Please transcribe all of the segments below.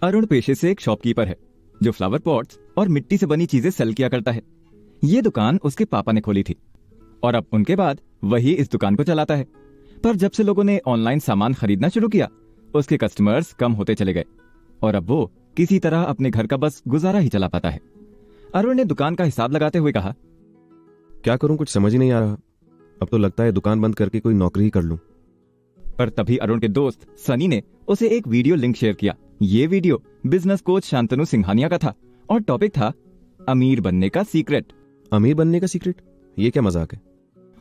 अरुण पेशे से एक शॉपकीपर है जो फ्लावर पॉट्स और मिट्टी से बनी चीजें सेल किया करता है। ये दुकान उसके पापा ने खोली थी और अब उनके बाद वही इस दुकान को चलाता है। पर जब से लोगों ने ऑनलाइन सामान खरीदना शुरू किया, उसके कस्टमर्स कम होते चले गए और अब वो किसी तरह अपने घर का बस गुजारा ही चला पाता है। अरुण ने दुकान का हिसाब लगाते हुए कहा, क्या करूं, कुछ समझ ही नहीं आ रहा। अब तो लगता है दुकान बंद करके कोई नौकरी ही कर लूं। पर तभी अरुण के दोस्त सनी ने उसे एक वीडियो लिंक शेयर किया। ये video business coach Shantanu Singhania का था और टॉपिक था अमीर बनने का सीक्रेट। अमीर बनने का सीक्रेट? ये क्या मजाक है।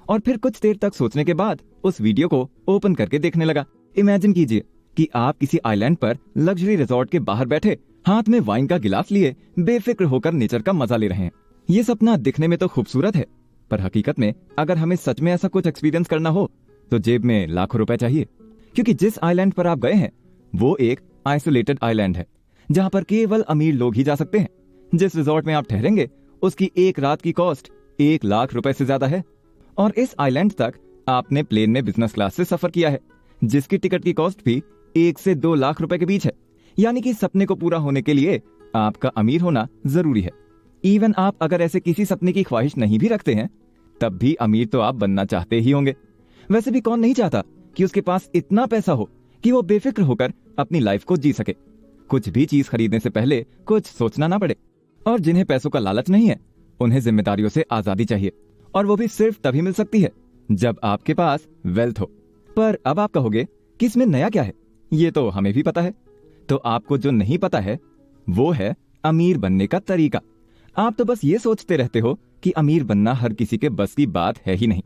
और फिर कुछ देर तक सोचने के बाद उस वीडियो को ओपन करके देखने लगा। इमेजिन कीजिए कि आप किसी आइलैंड पर लग्जरी रिजॉर्ट के बाहर बैठे हाथ में वाइन का गिलास लिए बेफिक्र होकर नेचर का मजा ले रहे हैं। ये सपना दिखने में तो खूबसूरत है, पर हकीकत में अगर हमें सच में ऐसा कुछ एक्सपीरियंस करना हो तो जेब में लाखों रुपए चाहिए, क्योंकि जिस आइलैंड पर आप गए हैं वो एक आइसोलेटेड आइलैंड है जहां पर केवल अमीर लोग ही जा सकते हैं। जिस रिजॉर्ट में आप ठहरेंगे उसकी एक रात की कॉस्ट 1 लाख रुपए से ज्यादा है और इस आइलैंड तक आपने प्लेन में बिजनेस क्लास से सफर किया है जिसकी टिकट की कॉस्ट भी 1 से 2 लाख रुपए के बीच है। यानी कि सपने को पूरा होने के लिए आपका अमीर होना जरूरी है। इवन आप अगर ऐसे किसी सपने की ख्वाहिश नहीं भी रखते हैं तब भी अमीर तो आप बनना चाहते ही होंगे। वैसे भी कौन नहीं चाहता कि उसके पास इतना पैसा हो कि वो बेफिक्र होकर अपनी लाइफ को जी सके, कुछ भी चीज खरीदने से पहले कुछ सोचना ना पड़े। और जिन्हें पैसों का लालच नहीं है उन्हें जिम्मेदारियों से आजादी चाहिए, और वो भी सिर्फ तभी मिल सकती है जब आपके पास वेल्थ हो। पर अब आप कहोगे कि इसमें नया क्या है, ये तो हमें भी पता है। तो आपको जो नहीं पता है वो है अमीर बनने का तरीका। आप तो बस ये सोचते रहते हो कि अमीर बनना हर किसी के बस की बात है ही नहीं।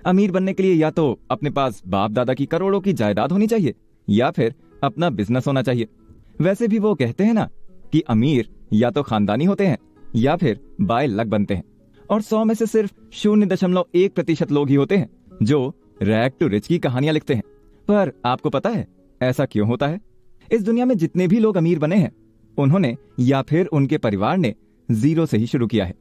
अमीर बनने के लिए या तो अपने पास बाप दादा की करोड़ों की जायदाद होनी चाहिए या फिर अपना बिजनेस होना चाहिए। वैसे भी वो कहते हैं ना कि अमीर या तो खानदानी होते हैं या फिर बाय लक बनते हैं, और 100 में से सिर्फ 0.1% लोग ही होते हैं जो रैग टू रिच की कहानियां लिखते हैं। पर आपको पता है ऐसा क्यों होता है? इस दुनिया में जितने भी लोग अमीर बने हैं उन्होंने या फिर उनके परिवार ने जीरो से ही शुरू किया है।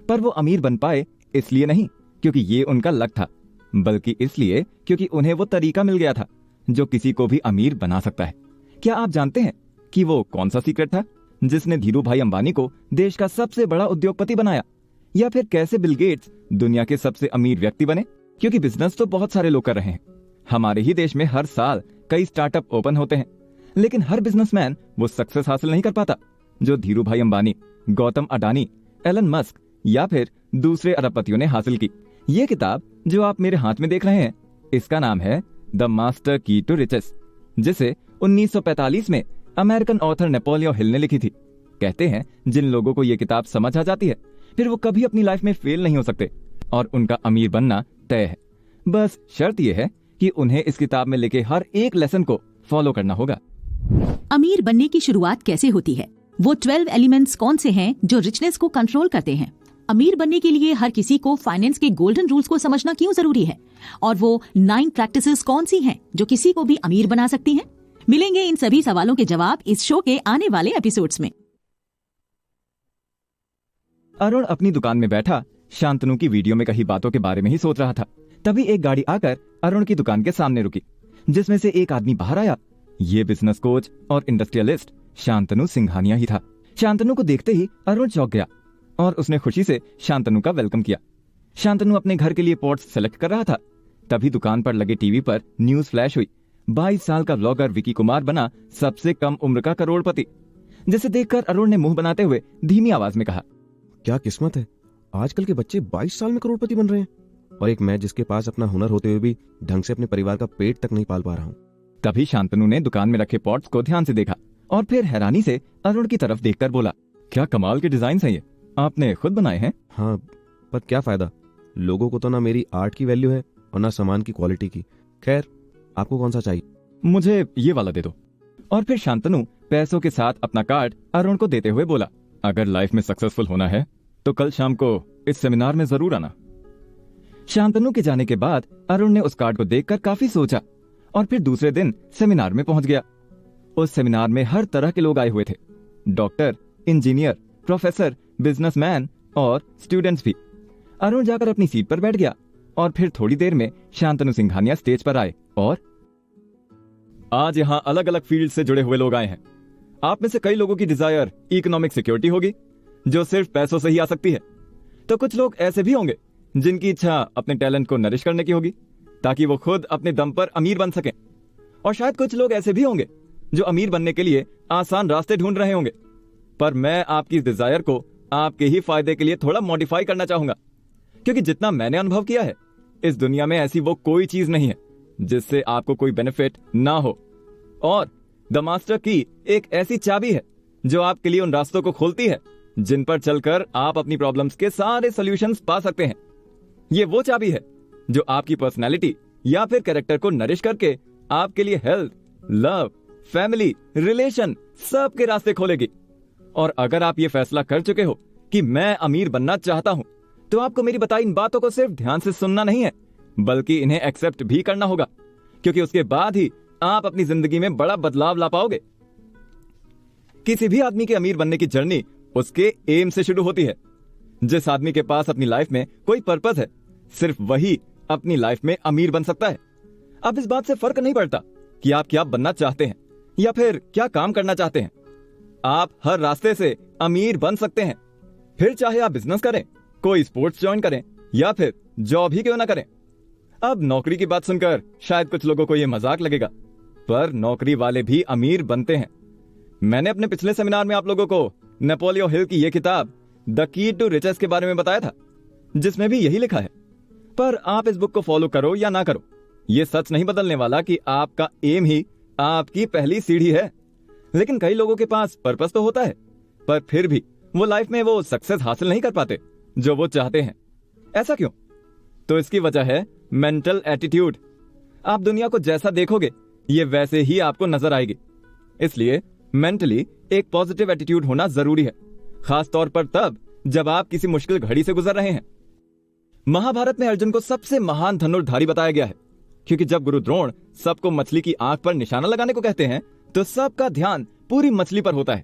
पर वो अमीर बन पाए इसलिए नहीं क्योंकि ये उनका लक था, बल्कि इसलिए क्योंकि उन्हें वो तरीका मिल गया था जो किसी को भी अमीर बना सकता है। क्या आप जानते हैं कि वो कौन सा सीक्रेट था जिसने धीरू भाई अंबानी को देश का सबसे बड़ा उद्योगपति बनाया? या फिर कैसे बिल गेट्स दुनिया के सबसे अमीर व्यक्ति बने? क्योंकि बिजनेस तो बहुत सारे लोग कर रहे हैं। हमारे ही देश में हर साल कई स्टार्टअप ओपन होते हैं, लेकिन हर बिजनेसमैन वो सक्सेस हासिल नहीं कर पाता जो धीरू भाई अंबानी, गौतम अडानी, एलन मस्क या फिर दूसरे अरबपतियों ने हासिल की। ये किताब जो आप मेरे हाथ में देख रहे हैं, इसका नाम है द मास्टर की टू रिचेस, जिसे 1945 में अमेरिकन ऑथर नेपोलियन हिल ने लिखी थी। कहते हैं जिन लोगों को ये किताब समझ आ जाती है फिर वो कभी अपनी लाइफ में फेल नहीं हो सकते और उनका अमीर बनना तय है। बस शर्त यह है कि उन्हें इस किताब में लिखे हर एक लेसन को फॉलो करना होगा। अमीर बनने की शुरुआत कैसे होती है? वो 12 एलिमेंट्स कौन से हैं जो रिचनेस को कंट्रोल करते हैं? अमीर बनने के लिए हर किसी को फाइनेंस के गोल्डन रूल्स को समझना क्यों जरूरी है? और वो 9 प्रैक्टिसेस कौन सी हैं जो किसी को भी अमीर बना सकती हैं? मिलेंगे इन सभी सवालों के जवाब इस शो के आने वाले एपिसोड्स में। अरुण अपनी दुकान में बैठा शांतनु की वीडियो में कही बातों के बारे में ही सोच रहा था। तभी एक गाड़ी आकर अरुण की दुकान के सामने रुकी, जिसमें से एक आदमी बाहर आया। ये बिजनेस कोच और इंडस्ट्रियलिस्ट शांतनु सिंघानिया ही था। शांतनु को देखते ही अरुण चौंक गया और उसने खुशी से शांतनु का वेलकम किया। शांतनु अपने घर के लिए पॉट्स सेलेक्ट कर रहा था। तभी दुकान पर लगे टीवी पर न्यूज फ्लैश हुई। 22 साल का व्लॉगर विकी कुमार बना सबसे कम उम्र का करोड़पति, जिसे देखकर अरुण ने मुंह बनाते हुए धीमी आवाज में कहा, क्या किस्मत है, आजकल के बच्चे 22 साल में करोड़पति बन रहे हैं, और एक मैं जिसके पास अपना हुनर होते हुए भी ढंग से अपने परिवार का पेट तक नहीं पाल पा रहा हूँ। तभी शांतनु ने दुकान में रखे पॉट्स को ध्यान से देखा और फिर हैरानी से अरुण की तरफ देखकर बोला, क्या कमाल के डिजाइन है, ये आपने खुद बनाए हैं? हाँ, पर क्या फायदा, लोगों को तो ना मेरी आर्ट की वैल्यू है और ना सामान की क्वालिटी की। खैर, आपको कौन सा चाहिए? मुझे ये वाला दे दो। और फिर शांतनु पैसों के साथ अपना कार्ड अरुण को देते हुए बोला, अगर लाइफ में सक्सेसफुल होना है तो कल शाम को इस सेमिनार में जरूर आना। शांतनु के जाने के बाद अरुण ने उस कार्ड को देखकर काफी सोचा और फिर दूसरे दिन सेमिनार में पहुंच गया। उस सेमिनार में हर तरह के लोग आए हुए थे, डॉक्टर, इंजीनियर, प्रोफेसर, बिजनेसमैन और स्टूडेंट्स भी। अरुण जाकर अपनी सीट पर बैठ गया और फिर थोड़ी देर में शांतनु सिंघानिया स्टेज पर आए और आज यहां अलग अलग फील्ड से जुड़े हुए लोग आए हैं आप में से कई लोगों की डिजायर इकोनॉमिक सिक्योरिटी होगी, जो सिर्फ पैसों से ही आ सकती है। तो कुछ लोग ऐसे भी होंगे जिनकी इच्छा अपने टैलेंट को नरिश करने की होगी, ताकि वो खुद अपने दम पर अमीर बन सकें। और शायद कुछ लोग ऐसे भी होंगे जो अमीर बनने के लिए आसान रास्ते ढूंढ रहे होंगे। पर मैं आपकी इस डिजायर को आपके ही फायदे के लिए थोड़ा मॉडिफाई करना चाहूंगा, क्योंकि जितना मैंने अनुभव किया है, इस दुनिया में ऐसी वो कोई चीज नहीं है जिससे आपको कोई बेनिफिट ना हो। और द मास्टर की एक ऐसी चाबी है जो आपके लिए उन रास्तों को खोलती है जिन पर चलकर आप अपनी प्रॉब्लम्स के सारे सॉल्यूशंस पा सकते हैं। ये वो चाबी है जो आपकी पर्सनैलिटी या फिर कैरेक्टर को नरिश करके आपके लिए हेल्थ, लव, फैमिली, रिलेशन सब के रास्ते खोलेगी। और अगर आप ये फैसला कर चुके हो कि मैं अमीर बनना चाहता हूं, तो आपको मेरी बताई इन बातों को सिर्फ ध्यान से सुनना नहीं है, बल्कि इन्हें एक्सेप्ट भी करना होगा, क्योंकि उसके बाद ही आप अपनी जिंदगी में बड़ा बदलाव ला पाओगे। किसी भी आदमी के अमीर बनने की जर्नी उसके एम से शुरू होती है। जिस आदमी के पास अपनी लाइफ में कोई पर्पस है, सिर्फ वही अपनी लाइफ में अमीर बन सकता है। अब इस बात से फर्क नहीं पड़ता कि आप क्या बनना चाहते हैं या फिर क्या काम करना चाहते हैं, आप हर रास्ते से अमीर बन सकते हैं। फिर चाहे आप बिजनेस करें, कोई स्पोर्ट्स ज्वाइन करें या फिर जॉब ही क्यों ना करें। अब नौकरी की बात सुनकर शायद कुछ लोगों को यह मजाक लगेगा, पर नौकरी वाले भी अमीर बनते हैं। मैंने अपने पिछले सेमिनार में आप लोगों को नेपोलियन हिल की यह किताब द की टू रिचेस के बारे में बताया था, जिसमें भी यही लिखा है। पर आप इस बुक को फॉलो करो या ना करो, यह सच नहीं बदलने वाला कि आपका एम ही आपकी पहली सीढ़ी है। लेकिन कई लोगों के पास पर्पस तो होता है, पर फिर भी वो लाइफ में वो सक्सेस हासिल नहीं कर पाते जो वो चाहते हैं। ऐसा क्यों? तो इसकी वजह है मेंटल एटीट्यूड। आप दुनिया को जैसा देखोगे, ये वैसे ही आपको नजर आएगी। इसलिए मेंटली एक पॉजिटिव एटीट्यूड होना जरूरी है, खास तौर पर तब जब आप किसी मुश्किल घड़ी से गुजर रहे हैं। महाभारत में अर्जुन को सबसे महान धनुर्धारी बताया गया है, क्योंकि जब गुरु द्रोण सबको मछली की आंख पर निशाना लगाने को कहते हैं, तो सबका ध्यान पूरी मछली पर होता है,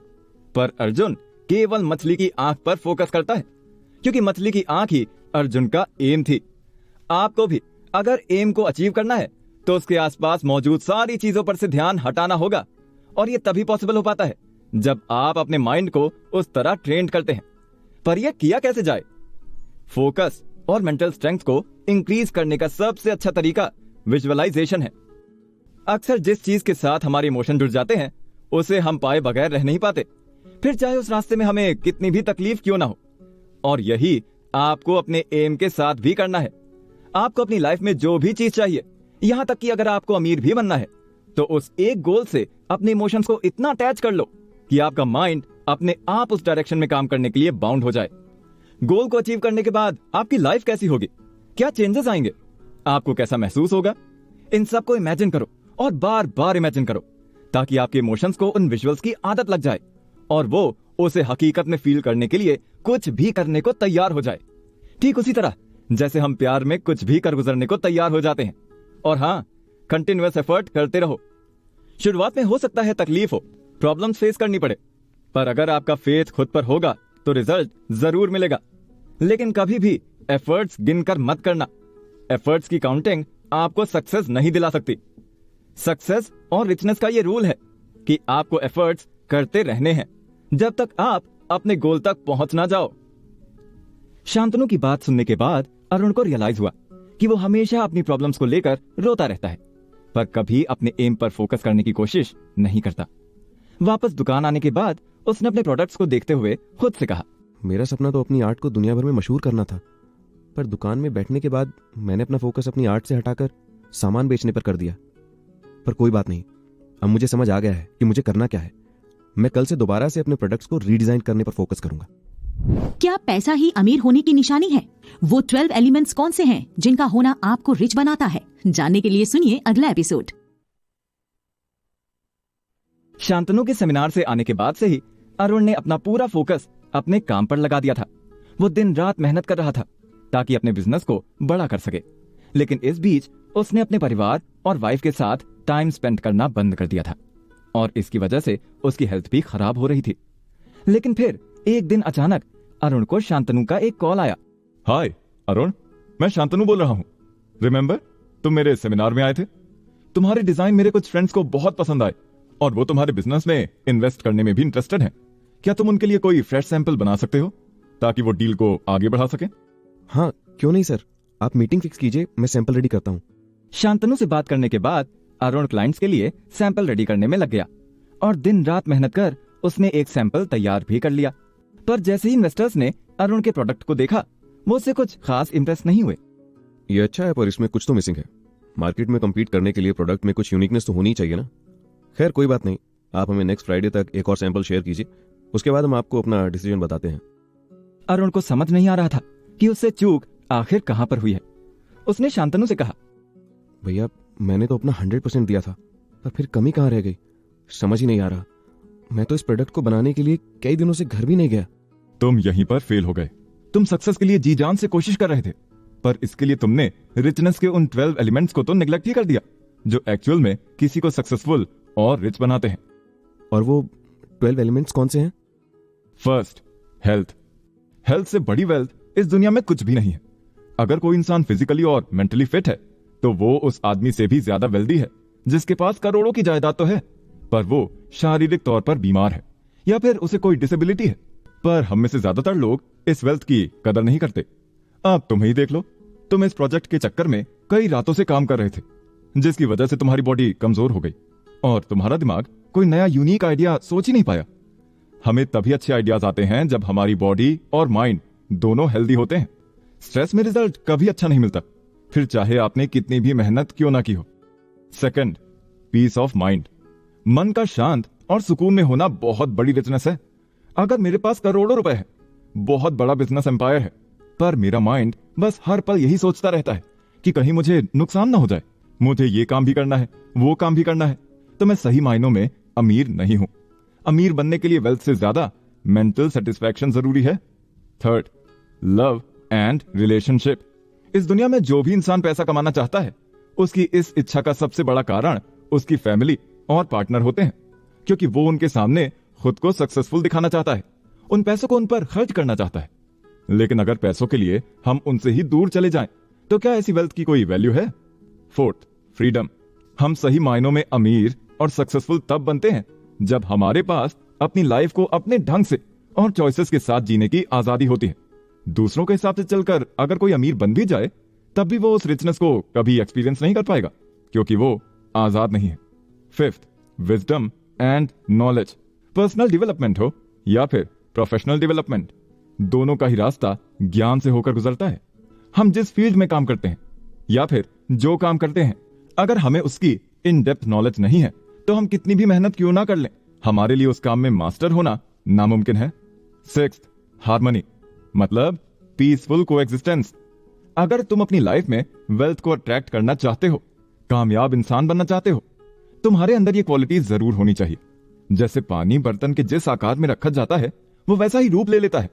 पर अर्जुन केवल मछली की आंख पर फोकस करता है, क्योंकि मछली की आंख ही अर्जुन का एम थी। आपको भी अगर एम को अचीव करना है, तो उसके आसपास मौजूद सारी चीजों पर से ध्यान हटाना होगा। और यह तभी पॉसिबल हो पाता है जब आप अपने माइंड को उस तरह ट्रेन करते हैं। पर यह किया कैसे जाए? फोकस और मेंटल स्ट्रेंथ को इंक्रीज करने का सबसे अच्छा तरीका विजुअलाइजेशन है। अक्सर जिस चीज के साथ हमारे इमोशन जुड़ जाते हैं, उसे हम पाए बगैर रह नहीं पाते, फिर चाहे उस रास्ते में हमें कितनी भी तकलीफ क्यों ना हो। और यही आपको अपने एम के साथ भी करना है। आपको अपनी लाइफ में जो भी चीज चाहिए, यहां तक कि अगर आपको अमीर भी बनना है, तो उस एक गोल से अपने इमोशंस को इतना अटैच कर लो कि आपका माइंड अपने आप उस डायरेक्शन में काम करने के लिए बाउंड हो जाए। गोल को अचीव करने के बाद आपकी लाइफ कैसी होगी, क्या चेंजेस आएंगे, आपको कैसा महसूस होगा, इन सब को इमेजिन करो और बार बार इमेजिन करो, ताकि आपके इमोशंस को उन विजुअल्स की आदत लग जाए और वो उसे हकीकत में फील करने के लिए कुछ भी करने को तैयार हो जाए। ठीक उसी तरह जैसे हम प्यार में कुछ भी कर गुजरने को तैयार हो जाते हैं। और हाँ, कंटिन्यूअस एफर्ट करते रहो। शुरुआत में हो सकता है तकलीफ हो, प्रॉब्लम्स फेस करनी पड़े, पर अगर आपका फेथ खुद पर होगा तो रिजल्ट जरूर मिलेगा। लेकिन कभी भी एफर्ट्स गिनकर मत करना। एफर्ट्स की काउंटिंग आपको सक्सेस नहीं दिला सकती। सक्सेस और रिचनेस का ये रूल है कि आपको एफर्ट्स करते रहने हैं जब तक आप अपने गोल तक पहुंच ना जाओ। शांतनु की बात सुनने के बाद अरुण को रियलाइज हुआ कि वो हमेशा अपनी प्रॉब्लम्स को लेकर रोता रहता है, पर कभी अपने एम पर फोकस करने की कोशिश नहीं करता। वापस दुकान आने के बाद उसने अपने प्रोडक्ट्स को देखते हुए खुद से कहा, मेरा सपना तो अपनी आर्ट को दुनिया भर में मशहूर करना था, पर दुकान में बैठने के बाद मैंने अपना फोकस अपनी आर्ट से हटाकर सामान बेचने पर कर दिया। पर कोई बात नहीं, अब मुझे समझ आ गया है कि मुझे करना क्या है। मैं कल से दोबारा से अपने प्रोडक्ट्स को रीडिजाइन करने पर फोकस करूंगा। क्या पैसा ही अमीर होने की निशानी है? वो 12 एलिमेंट्स कौन से हैं जिनका होना आपको रिच बनाता है? जानने के लिए सुनिए अगला एपिसोड। शांतनु के सेमिनार से आने के बाद से ही अरुण ने अपना पूरा फोकस अपने काम पर लगा दिया था। वो दिन रात मेहनत कर रहा था ताकि अपने बिजनेस को बड़ा कर सके। लेकिन इस बीच उसने अपने परिवार और वाइफ के साथ टाइम स्पेंड करना बंद कर दिया था और इसकी वजह से उसकी हेल्थ भी खराब हो रही थी। लेकिन फिर एक दिन अचानक अरुण को शांतनु का एक कॉल आया। हाय अरुण, मैं शांतनु बोल रहा हूँ। रिमेंबर, तुम मेरे सेमिनार में आए थे। तुम्हारे डिजाइन मेरे कुछ फ्रेंड्स को बहुत पसंद आए और वो तुम्हारे बिजनेस में इन्वेस्ट करने में भी इंटरेस्टेड हैं। क्या तुम उनके लिए कोई फ्रेश सैंपल बना सकते हो ताकि वो डील को आगे बढ़ा सके? हाँ, क्यों नहीं सर, आप मीटिंग फिक्स कीजिए, मैं सैंपल रेडी करता हूँ। शांतनु से बात करने के बाद अरुण क्लाइंट्स के लिए सैंपल रेडी करने में लग गया और दिन रात मेहनत कर उसने एक सैंपल तैयार भी कर लिया। पर जैसे ही इन्वेस्टर्स ने अरुण के प्रोडक्ट को देखा, वो उससे कुछ खास इंप्रेस नहीं हुए। ये अच्छा है पर इसमें कुछ तो मिसिंग है। मार्केट में compete करने के लिए प्रोडक्ट में कुछ यूनिकनेस तो होनी चाहिए ना। खैर कोई बात नहीं, आप हमें नेक्स्ट फ्राइडे तक एक और सैंपल शेयर कीजिए, उसके बाद हम आपको अपना डिसीजन बताते हैं। अरुण को समझ नहीं आ रहा था कि उससे चूक आखिर कहां पर हुई है। उसने शांतनु से कहा, भैया मैंने तो अपना 100% दिया था, पर फिर कमी कहाँ रह गई, समझ ही नहीं आ रहा। मैं तो इस प्रोडक्ट को बनाने के लिए कई दिनों से घर भी नहीं गया। तुम यहीं पर फेल हो गए। तुम सक्सेस के लिए जी जान से कोशिश कर रहे थे, पर इसके लिए तुमने रिचनेस के उन 12 एलिमेंट्स को तो नेग्लेक्ट ही कर दिया जो एक्चुअल में किसी को सक्सेसफुल और रिच बनाते हैं। और वो 12 एलिमेंट्स कौन से हैं? First, health. हेल्थ से बड़ी वेल्थ इस दुनिया में कुछ भी नहीं है। अगर कोई इंसान फिजिकली और मेंटली फिट है तो वो उस आदमी से भी ज्यादा वेल्दी है जिसके पास करोड़ों की जायदाद तो है पर वो शारीरिक तौर पर बीमार है या फिर उसे कोई डिसेबिलिटी है। पर हम में से ज्यादातर लोग इस वेल्थ की कदर नहीं करते। अब तुम ही देख लो, तुम इस प्रोजेक्ट के चक्कर में कई रातों से काम कर रहे थे जिसकी वजह से तुम्हारी बॉडी कमजोर हो गई और तुम्हारा दिमाग कोई नया यूनिक आइडिया सोच ही नहीं पाया। हमें तभी अच्छे आइडियाज आते हैं जब हमारी बॉडी और माइंड दोनों हेल्दी होते हैं। स्ट्रेस में रिजल्ट कभी अच्छा नहीं मिलता, फिर चाहे आपने कितनी भी मेहनत क्यों ना की हो। Second, piece of mind. मन का शांत और सुकून में होना बहुत बड़ी रिचनेस है। अगर मेरे पास करोड़ों रुपए है, बहुत बड़ा बिजनेस एम्पायर है, पर मेरा माइंड बस हर पल यही सोचता रहता है कि कहीं मुझे नुकसान ना हो जाए, मुझे ये काम भी करना है, वो काम भी करना है, तो मैं सही मायनों में अमीर नहीं हूं। अमीर बनने के लिए वेल्थ से ज्यादा मेंटल सेटिस्फैक्शन जरूरी है। Third, love and relationship. इस दुनिया में जो भी इंसान पैसा कमाना चाहता है, उसकी इस इच्छा का सबसे बड़ा कारण उसकी फैमिली और पार्टनर होते हैं, क्योंकि वो उनके सामने खुद को सक्सेसफुल दिखाना चाहता है, उन पैसों को उन पर खर्च करना चाहता है। लेकिन अगर पैसों के लिए हम उनसे ही दूर चले जाएं, तो क्या ऐसी वेल्थ की कोई वैल्यू है? Fourth, freedom. हम सही मायनों में अमीर और सक्सेसफुल तब बनते हैं जब हमारे पास अपनी लाइफ को अपने ढंग से और चॉइसेस के साथ जीने की आजादी होती है। दूसरों के हिसाब से चलकर अगर कोई अमीर बन भी जाए, तब भी वो उस रिचनेस को कभी एक्सपीरियंस नहीं कर पाएगा, क्योंकि वो आजाद नहीं है। Fifth, wisdom and knowledge. Personal development हो या फिर प्रोफेशनल डेवलपमेंट, दोनों का ही रास्ता ज्ञान से होकर गुजरता है। हम जिस फील्ड में काम करते हैं या फिर जो काम करते हैं, अगर हमें उसकी इन डेप्थ नॉलेज नहीं है, तो हम कितनी भी मेहनत क्यों ना कर लें, हमारे लिए उस काम में मास्टर होना नामुमकिन है। सिक्स्थ, हार्मनी, मतलब पीसफुल कोएग्जिस्टेंस। अगर तुम अपनी लाइफ में वेल्थ को अट्रैक्ट करना चाहते हो, कामयाब इंसान बनना चाहते हो, तुम्हारे अंदर ये क्वालिटीज जरूर होनी चाहिए। जैसे पानी बर्तन के जिस आकार में रखा जाता है, वो वैसा ही रूप ले लेता है।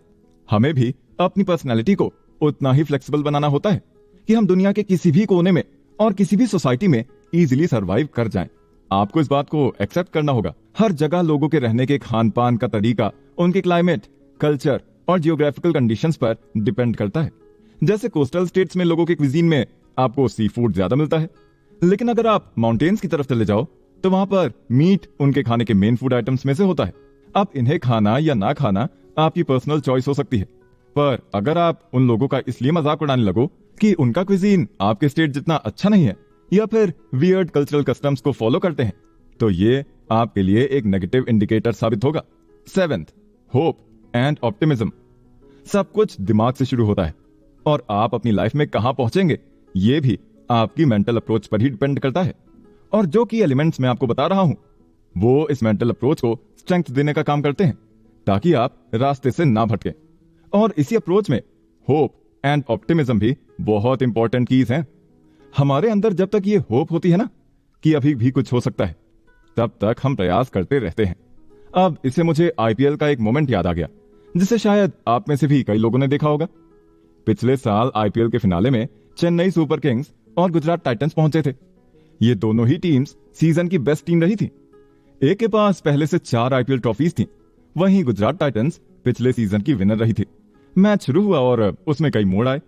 हमें भी अपनी पर्सनैलिटी को उतना ही फ्लेक्सिबल बनाना होता है कि हम दुनिया के किसी भी कोने में और किसी भी सोसाइटी में इजीली सरवाइव कर जाएं। आपको इस बात को एक्सेप्ट करना होगा। हर जगह लोगों के रहने के खान पान का तरीका उनके क्लाइमेट, कल्चर और जियोग्राफिकल कंडीशंस पर डिपेंड करता है। जैसे कोस्टल स्टेट्स में लोगों के क्विजीन में आपको सी फूड ज्यादा मिलता है, लेकिन अगर आप माउंटेन्स की तरफ चले जाओ तो वहां पर मीट उनके खाने के मेन फूड आइटम्स में से होता है। अब इन्हें खाना या ना खाना आपकी पर्सनल चॉइस हो सकती है, पर अगर आप उन लोगों का इसलिए मजाक उड़ाने लगो कि उनका क्विजीन आपके स्टेट जितना अच्छा नहीं है या फिर वियर्ड कल्चरल कस्टम्स को फॉलो करते हैं, तो ये आपके लिए एक नेगेटिव इंडिकेटर साबित होगा। Seventh, hope and optimism. सब कुछ दिमाग से शुरू होता है और आप अपनी लाइफ में कहां पहुंचेंगे ये भी आपकी मेंटल अप्रोच पर ही डिपेंड करता है। और जो की एलिमेंट्स मैं आपको बता रहा हूं, वो इस मेंटल अप्रोच को स्ट्रेंथ देने का काम करते हैं ताकि आप रास्ते से ना भटकें। और इसी अप्रोच में होप एंड ऑप्टिमिज्म भी बहुत इंपॉर्टेंट कीज हैं। हमारे अंदर जब तक ये होप होती है ना कि अभी भी कुछ हो सकता है, तब तक हम प्रयास करते रहते हैं। अब इससे मुझे आईपीएल का एक मोमेंट याद आ गया जिसे शायद आप में से भी कई लोगों ने देखा होगा। पिछले साल आईपीएल के फिनाले में चेन्नई सुपर किंग्स और गुजरात टाइटंस पहुंचे थे। ये दोनों ही टीम्स सीजन की बेस्ट टीम रही थी। एक के पास पहले से 4 आईपीएल ट्रॉफीज थी, वहीं गुजरात टाइटंस पिछले सीजन की विनर रही थी। मैच शुरू हुआ और उसमें कई मोड़ आए,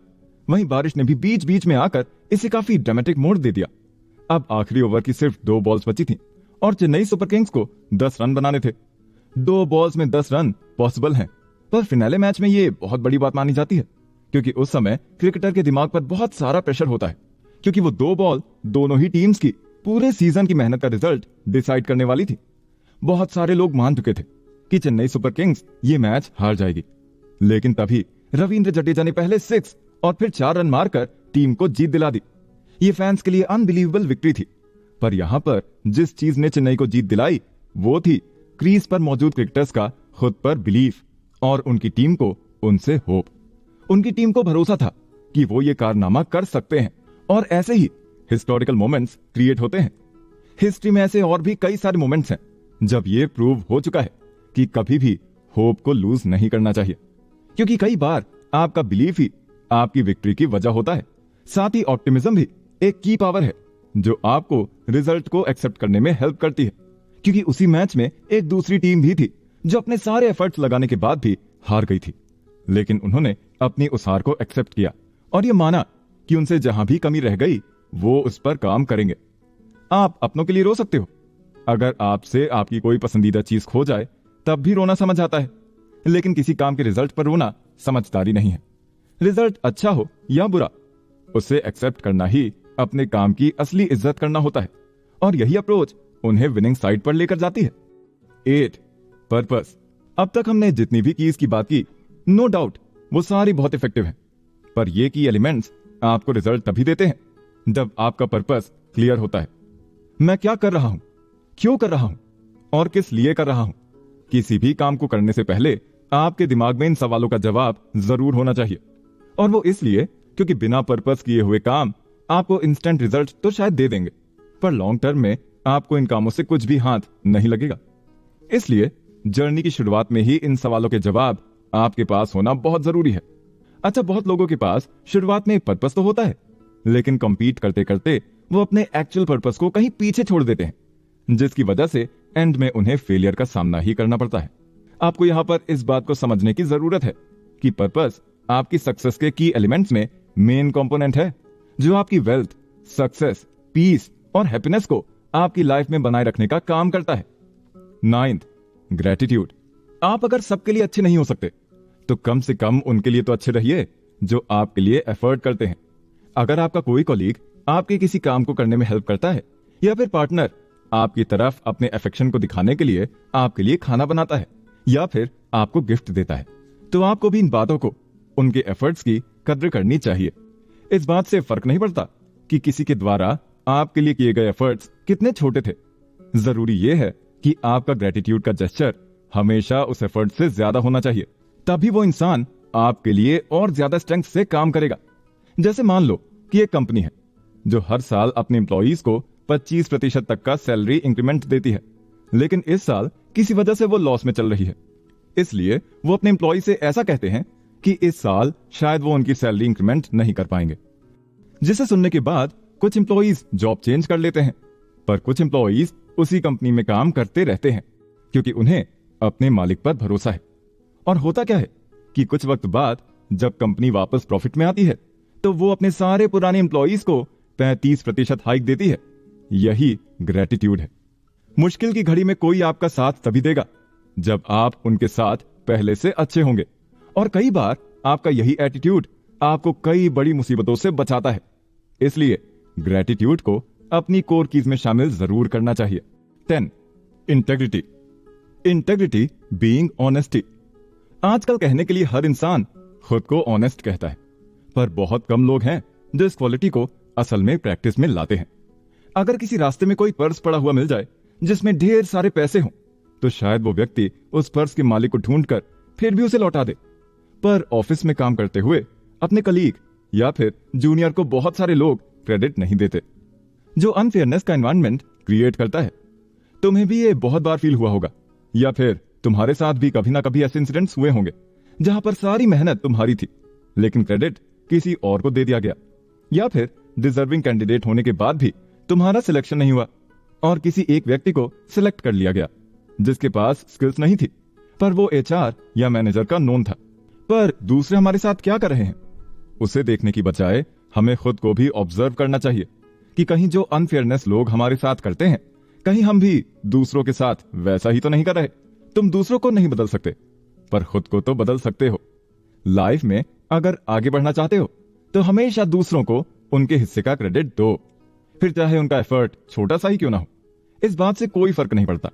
वहीं बारिश ने भी बीच बीच में आकर इसे काफी ड्रामेटिक मोड़ दे दिया। अब आखिरी ओवर की सिर्फ 2 बॉल्स बची थी और चेन्नई सुपर किंग्स को 10 रन बनाने थे। 2 बॉल्स में 10 रन पॉसिबल हैं, पर फिनाले मैच में ये बहुत बड़ी बात मानी जाती है, क्योंकि उस समय क्रिकेटर के दिमाग पर बहुत सारा प्रेशर होता है, क्योंकि वो 2 बॉल दोनों ही टीम्स की पूरे सीजन की मेहनत का रिजल्ट डिसाइड करने वाली थी। बहुत सारे लोग मान चुके थे कि चेन्नई सुपर किंग्स ये मैच हार जाएगी, लेकिन तभी रविंद्र जडेजा ने पहले 6 और फिर 4 रन मारकर टीम को जीत दिला दी। ये फैंस के लिए अनबिलीवेबल विक्ट्री थी, पर यहां पर जिस चीज ने चेन्नई को जीत दिलाई वो थी क्रीज पर मौजूद क्रिकेटर्स का खुद पर बिलीफ और उनकी टीम को उनसे होप। उनकी टीम को भरोसा था कि वो ये कारनामा कर सकते हैं, और ऐसे ही हिस्टोरिकल मोमेंट्स क्रिएट होते हैं। हिस्ट्री में ऐसे और भी कई सारे मोमेंट्स हैं जब ये प्रूव हो चुका है कि कभी भी होप को लूज नहीं करना चाहिए, क्योंकि कई बार आपका बिलीफ ही आपकी विक्ट्री की वजह होता है। साथ ही ऑप्टिमिज्म भी एक की पावर है जो आपको रिजल्ट को एक्सेप्ट करने में हेल्प करती है, क्योंकि उसी मैच में एक दूसरी टीम भी थी जो अपने सारे एफर्ट्स लगाने के बाद भी हार गई थी, लेकिन उन्होंने अपनी उस हार को एक्सेप्ट किया और ये माना कि उनसे जहां भी कमी रह गई वो उस पर काम करेंगे। आप अपनों के लिए रो सकते हो, अगर आपसे आपकी कोई पसंदीदा चीज खो जाए तब भी रोना समझ आता है, लेकिन किसी काम के रिजल्ट पर रोना समझदारी नहीं है। रिजल्ट अच्छा हो या बुरा, उसे एक्सेप्ट करना ही अपने काम की असली इज्जत करना होता है, और यही अप्रोच उन्हें विनिंग साइड पर लेकर जाती है। 8 पर्पस। अब तक हमने जितनी भी कीज की बात की, नो डाउट वो सारी बहुत इफेक्टिव हैं, पर ये की एलिमेंट्स आपको रिजल्ट तभी देते हैं जब आपका पर्पस क्लियर होता है। मैं क्या कर रहा हूं, क्यों कर रहा हूं और किस लिए कर रहा हूं। किसी भी काम को करने से पहले आपके दिमाग में इन सवालों का जवाब जरूर होना चाहिए, और वो इसलिए क्योंकि बिना पर्पस किए हुए काम आपको इंस्टेंट रिजल्ट तो शायद दे देंगे, पर लॉन्ग टर्म में आपको इन कामों से कुछ भी हाथ नहीं लगेगा। इसलिए जर्नी की शुरुआत में ही इन सवालों के जवाब आपके पास होना बहुत जरूरी है। अच्छा, बहुत लोगों के पास शुरुआत में एक पर्पस तो होता है, लेकिन कंपीट करते करते वो अपने एक्चुअल पर्पस को कहीं पीछे छोड़ देते हैं, जिसकी वजह से एंड में उन्हें फेलियर का सामना ही करना पड़ता है। आपको यहां पर इस बात को समझने की जरूरत है कि पर्पस आपकी सक्सेस के की एलिमेंट्स में मेन कंपोनेंट है, जो आपकी वेल्थ, सक्सेस, पीस और हैप्पीनेस को आपकी लाइफ में बनाए रखने का काम करता है। 9th, gratitude. आप अगर सबके लिए अच्छे नहीं हो सकते तो कम से कम उनके लिए तो अच्छे रहिए जो आपके लिए एफर्ट करते हैं। अगर आपका कोई कॉलीग आपके किसी काम को करने में हेल्प करता है, या फिर पार्टनर आपकी तरफ अपने अफेक्शन को दिखाने के लिए आपके लिए खाना बनाता है, या फिर आपको गिफ्ट देता है, तो आपको भी इन बातों को, उनके एफर्ट्स की कद्र करनी चाहिए। इस बात से फर्क नहीं पड़ता कि किसी के द्वारा आपके लिए किए गए एफर्ट्स कितने छोटे थे। जरूरी यह है कि आपका ग्रेटिट्यूड का जेस्चर हमेशा उस एफर्ट से ज्यादा होना चाहिए, तभी वो इंसान आपके लिए और ज्यादा स्ट्रेंथ से काम करेगा। जैसे मान लो कि एक कंपनी है जो हर साल अपने एम्प्लॉइज को 25% तक का सैलरी इंक्रीमेंट देती है, लेकिन इस साल किसी वजह से वो लॉस में चल रही है। इसलिए वो अपने एम्प्लॉय से ऐसा कहते हैं कि इस साल शायद वो उनकी सैलरी इंक्रीमेंट नहीं कर पाएंगे, जिसे सुनने के बाद कुछ एम्प्लॉइज जॉब चेंज कर लेते हैं, पर कुछ एम्प्लॉइज उसी कंपनी में काम करते रहते हैं क्योंकि उन्हें अपने मालिक पर भरोसा है। और होता क्या है कि कुछ वक्त बाद जब कंपनी वापस प्रॉफिट में आती है तो वो अपने सारे पुराने एम्प्लॉइज को 35% हाइक देती है। यही ग्रेटिट्यूड है। मुश्किल की घड़ी में कोई आपका साथ तभी देगा जब आप उनके साथ पहले से अच्छे होंगे, और कई बार आपका यही एटीट्यूड आपको कई बड़ी मुसीबतों से बचाता है। इसलिए ग्रेटिट्यूड को अपनी कोर कीज में शामिल जरूर करना चाहिए। 10, इंटेग्रिटी। Integrity being honesty. आजकल कहने के लिए हर इंसान खुद को ऑनेस्ट कहता है, पर बहुत कम लोग हैं जो इस क्वालिटी को असल में प्रैक्टिस में लाते हैं। अगर किसी रास्ते में कोई पर्स पड़ा हुआ मिल जाए जिसमें ढेर सारे पैसे हों, तो शायद वो व्यक्ति उस पर्स के मालिक को ढूंढकर फिर भी उसे लौटा दे। पर ऑफिस में काम करते हुए अपने कलीग या फिर जूनियर को बहुत सारे लोग क्रेडिट नहीं देते, जो अनफेयरनेस का एनवायरनमेंट क्रिएट करता है। तुम्हें भी ये बहुत बार फील हुआ होगा, या फिर तुम्हारे साथ भी कभी ना कभी ऐसे इंसिडेंट्स हुए होंगे जहां पर सारी मेहनत तुम्हारी थी लेकिन क्रेडिट किसी और को दे दिया गया, या फिर डिजर्विंग कैंडिडेट होने के बाद भी तुम्हारा सिलेक्शन नहीं हुआ और किसी एक व्यक्ति को सिलेक्ट कर लिया गया जिसके पास स्किल्स नहीं थी, पर वो एचआर या मैनेजर का नोन था। पर दूसरे हमारे साथ क्या कर रहे हैं, उसे देखने की बजाय हमें खुद को भी ऑब्जर्व करना चाहिए कि कहीं जो अनफेयरनेस लोग हमारे साथ करते हैं कहीं हम भी दूसरों के साथ वैसा ही तो नहीं कर रहे। तुम दूसरों को नहीं बदल सकते, पर खुद को तो बदल सकते हो। लाइफ में अगर आगे बढ़ना चाहते हो तो हमेशा दूसरों को उनके हिस्से का क्रेडिट दो, फिर चाहे उनका एफर्ट छोटा सा ही क्यों ना हो। इस बात से कोई फर्क नहीं पड़ता।